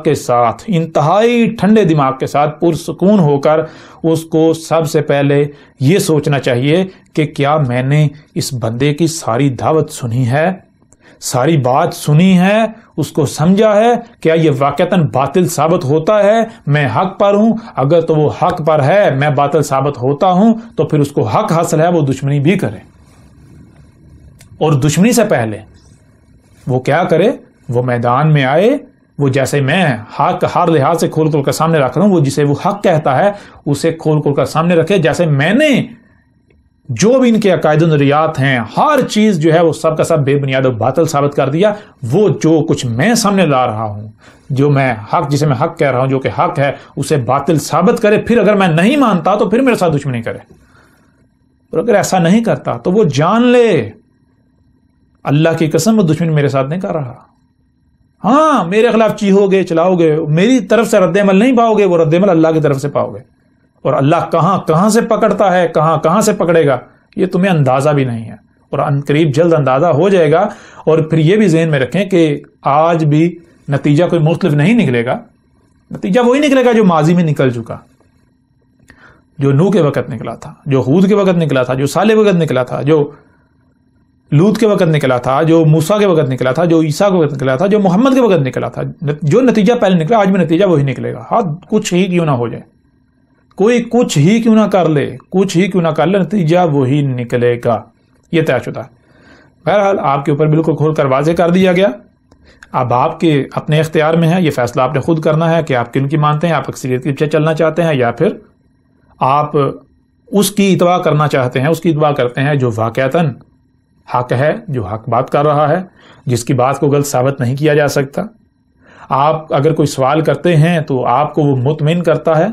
کے ساتھ پرسکون ہو کر اس کو سب سے پہلے یہ سوچنا چاہیے کہ کیا میں نے اس بندے کی ساری دعوت سنی ہے، ساری بات سنی ہے، اس کو سمجھا ہے، کیا یہ واقعتاً باطل ثابت ہوتا ہے، میں حق پر ہوں؟ اگر تو وہ حق پر ہے، میں باطل ثابت ہوتا ہوں، تو پھر اس کو حق حاصل ہے وہ دشمنی بھی کرے۔ اور دشمنی سے پہلے وہ کیا کرے، وہ میدان میں آئے، وہ جیسے میں حق ہر لحاظ سے کھول کھول کر سامنے رکھ رہا ہوں، وہ جسے وہ حق کہتا ہے اسے کھول کھول کر سامنے رکھے، جیسے میں نے جو بھی ان کے عقائد و نظریات ہیں ہر چیز جو ہے وہ سب کا سب بے بنیاد و باطل ثابت کر دیا۔ وہ جو کچھ میں سامنے لا رہا ہوں، جو میں حق جسے میں حق کہہ رہا ہوں جو کہ حق ہے، اسے باطل ثابت کرے، پھر اگر میں نہیں مانتا تو پھر میرے ساتھ دشمنی کرے، اور اگر ایسا نہیں کرتا تو وہ جان لے اللہ کی قسم وہ دشمنی میرے ساتھ نہیں کر رہا۔ ہاں میرے خلاف چیہو گے، چلاؤ گے، میری طرف سے رد عمل نہیں پاؤ گے، وہ رد عمل اللہ کی طرف سے پاؤ گے، اور اللہ کہاں کہاں سے پکڑتا ہے، کہاں کہاں سے پکڑے گا یہ تمہیں اندازہ بھی نہیں ہے، اور عنقریب جلد اندازہ ہو جائے گا۔ اور پھر یہ بھی ذہن میں رکھیں کہ آج بھی نتیجہ کوئی مختلف نہیں نکلے گا، نتیجہ وہی نکلے گا جو ماضی میں نکل چکا، جو نوح کے وقت نکلا تھا، جو ہود کے وقت نکلا تھا، جو صالح کے وقت نکلا تھا، جو لوط کے وقت نکلا تھا، جو موسیٰ کے وقت نکلا تھا، جو عیسیٰ کے وقت نکلا تھا، جو محمد کے وقت نکلا تھا۔ جو نتیجہ پہلے نکلا آج بھی نتیجہ وہی نکلے گا، ہاں کچھ ہی کیوں نہ ہو جائے، کوئی کچھ ہی کیوں نہ کر لے، کچھ ہی کیوں نہ کر لے، نتیجہ وہی نکلے گا، یہ طے شدہ ہے۔ بہرحال آپ کے اوپر بالکل کھول کر واضح کر دیا گیا، اب آپ کے اپنے اختیار میں ہے، یہ فیصلہ آپ نے خود کرنا ہے کہ آپ کن کی مانتے ہیں، آپ اکثریت کے پیچھے چلنا چاہتے ہیں یا پھر آپ اس کی اتباع کرنا چاہتے ہیں، اس کی اتباع کرتے ہیں جو واقعتاً حق ہے، جو حق بات کر رہا ہے، جس کی بات کو غلط ثابت نہیں کیا جا سکتا۔ آپ اگر کوئی سوال کرتے ہیں تو آپ کو وہ مطمئن کرتا ہے،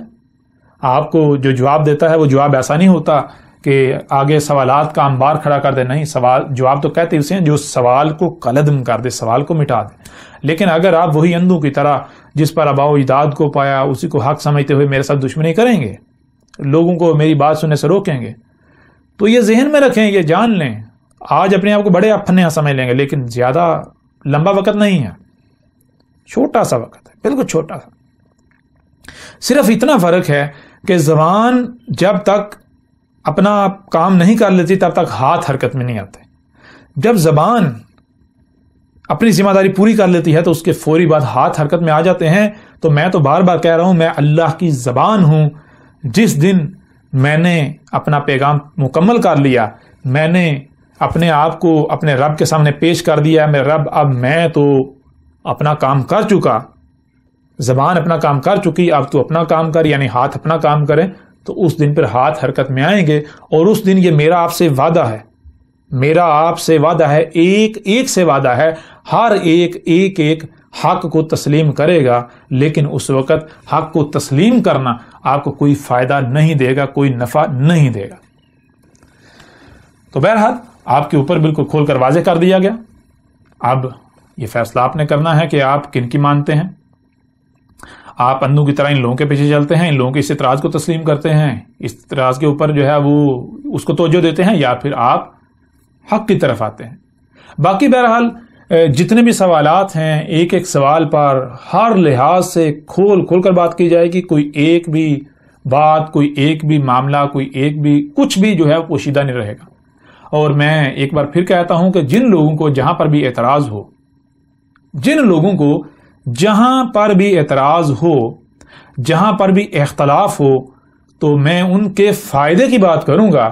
آپ کو جو جواب دیتا ہے وہ جواب ایسا نہیں ہوتا کہ آگے سوالات کا انبار کھڑا کر دے، نہیں، جواب تو کہتے اسے ہیں جو سوال کو قلعدم کر دے، سوال کو مٹا دے۔ لیکن اگر آپ وہی اندھوں کی طرح جس پر آباء و اجداد کو پایا اسی کو حق سمجھتے ہوئے میرے ساتھ دشمنی کریں گے، لوگوں کو میری بات سننے سے روکیں گے، تو یہ ذہن میں رکھیں، یہ جان لیں، آج اپنے آپ کو بڑے افنیاں سمجھ لیں گے لیکن زیادہ لمبا وقت نہیں ہے، چھوٹا سا وقت ہے، بالکل چھوٹا سا۔ صرف اتنا فرق ہے کہ زبان جب تک اپنا کام نہیں کر لیتی تب تک ہاتھ حرکت میں نہیں آتے، جب زبان اپنی ذمہ داری پوری کر لیتی ہے تو اس کے فوری بعد ہاتھ حرکت میں آ جاتے ہیں۔ تو میں تو بار بار کہہ رہا ہوں، میں اللہ کی زبان ہوں۔ جس دن میں نے اپنا پیغام مکمل کر لیا، میں نے اپنے آپ کو اپنے رب کے سامنے پیش کر دیا، میں رب اب میں تو اپنا کام کر چکا، زبان اپنا کام کر چکی، اب تو اپنا کام کر، یعنی ہاتھ اپنا کام کریں، تو اس دن پھر ہاتھ حرکت میں آئیں گے۔ اور اس دن یہ میرا آپ سے وعدہ ہے، میرا آپ سے وعدہ ہے، ایک ایک سے وعدہ ہے، ہر ایک حق کو تسلیم کرے گا، لیکن اس وقت حق کو تسلیم کرنا آپ کو کوئی فائدہ نہیں دے گا، کوئی نفع نہیں دے گا۔ تو بہرحال آپ کے اوپر بالکل کھول کر واضح کر دیا گیا، اب یہ فیصلہ آپ نے کرنا ہے کہ آپ کن کی مانتے ہیں۔ آپ اندھوں کی طرح ان لوگوں کے پیچھے چلتے ہیں، ان لوگوں کے اس اعتراض کو تسلیم کرتے ہیں، اس اعتراض کے اوپر جو ہے وہ اس کو توجہ دیتے ہیں، یا پھر آپ حق کی طرف آتے ہیں۔ باقی بہرحال جتنے بھی سوالات ہیں، ایک ایک سوال پر ہر لحاظ سے کھول کھول کر بات کی جائے گی، کوئی ایک بھی بات، کوئی ایک بھی معاملہ، کوئی ایک بھی کچھ بھی جو ہے پوشیدہ نہیں رہے گا۔ اور میں ایک بار پھر کہتا ہوں کہ جن لوگوں کو جہاں پر بھی اعتراض ہو، جن لوگوں کو جہاں پر بھی اعتراض ہو، جہاں پر بھی اختلاف ہو، تو میں ان کے فائدے کی بات کروں گا۔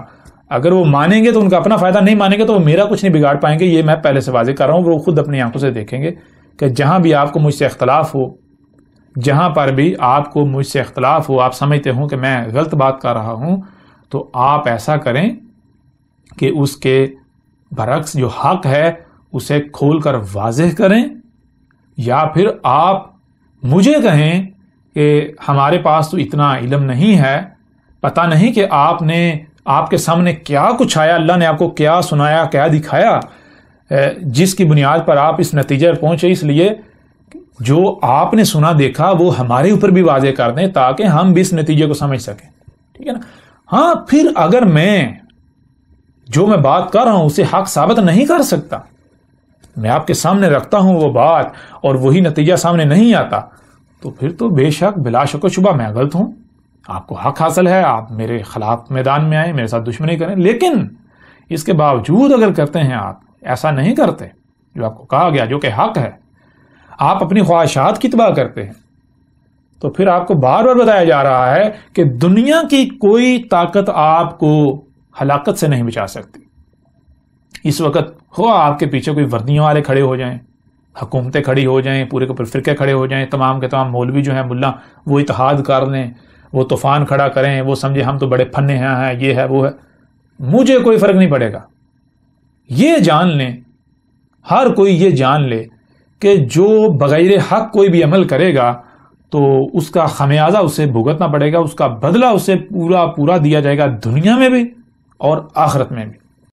اگر وہ مانیں گے تو ان کا اپنا فائدہ، نہیں مانیں گے تو وہ میرا کچھ نہیں بگاڑ پائیں گے، یہ میں پہلے سے واضح کر رہا ہوں۔ وہ خود اپنی آنکھوں سے دیکھیں گے کہ جہاں بھی آپ کو مجھ سے اختلاف ہو، جہاں پر بھی آپ کو مجھ سے اختلاف ہو، آپ سمجھتے ہوں کہ میں غلط بات کر رہا ہوں، تو آپ ایسا کریں کہ اس کے برعکس جو حق ہے اسے کھول کر واضح کریں، یا پھر آپ مجھے کہیں کہ ہمارے پاس تو اتنا علم نہیں ہے، پتہ نہیں کہ آپ کے سامنے کیا کچھ آیا، اللہ نے آپ کو کیا سنایا، کیا دکھایا، جس کی بنیاد پر آپ اس نتیجے پر پہنچے۔ اس لیے جو آپ نے سنا دیکھا وہ ہمارے اوپر بھی واضح کر دیں تاکہ ہم بھی اس نتیجے کو سمجھ سکیں، ٹھیک ہے نا۔ ہاں پھر اگر میں جو میں بات کر رہا ہوں اسے حق ثابت نہیں کر سکتا، میں آپ کے سامنے رکھتا ہوں وہ بات اور وہی نتیجہ سامنے نہیں آتا، تو پھر تو بے شک بلا شک و شبہ میں غلط ہوں، آپ کو حق حاصل ہے، آپ میرے خلاف میدان میں آئیں، میرے ساتھ دشمنی کریں۔ لیکن اس کے باوجود اگر کرتے ہیں، آپ ایسا نہیں کرتے جو آپ کو کہا گیا جو کہ حق ہے، آپ اپنی خواہشات کی اتباع کرتے ہیں، تو پھر آپ کو بار بار بتایا جا رہا ہے کہ دنیا کی کوئی طاقت آپ کو ہلاکت سے نہیں بچا سکتی۔ اس وقت ہو آپ کے پیچھے کوئی وردیوں والے کھڑے ہو جائیں، حکومتیں کھڑی ہو جائیں، پورے کے پورے فرقے کھڑے ہو جائیں، تمام کے تمام مولوی جو ہیں ملا وہ اتحاد کر لیں، وہ طوفان کھڑا کریں، وہ سمجھے ہم تو بڑے پھنے ہیں، یہ ہے وہ ہے، مجھے کوئی فرق نہیں پڑے گا۔ یہ جان لیں، ہر کوئی یہ جان لے کہ جو بغیر حق کوئی بھی عمل کرے گا تو اس کا خمیازہ اسے بھگتنا پڑے گا، اس کا بدلہ اسے پورا دیا جائے گا، دنیا میں بھی اور آخرت میں بھی۔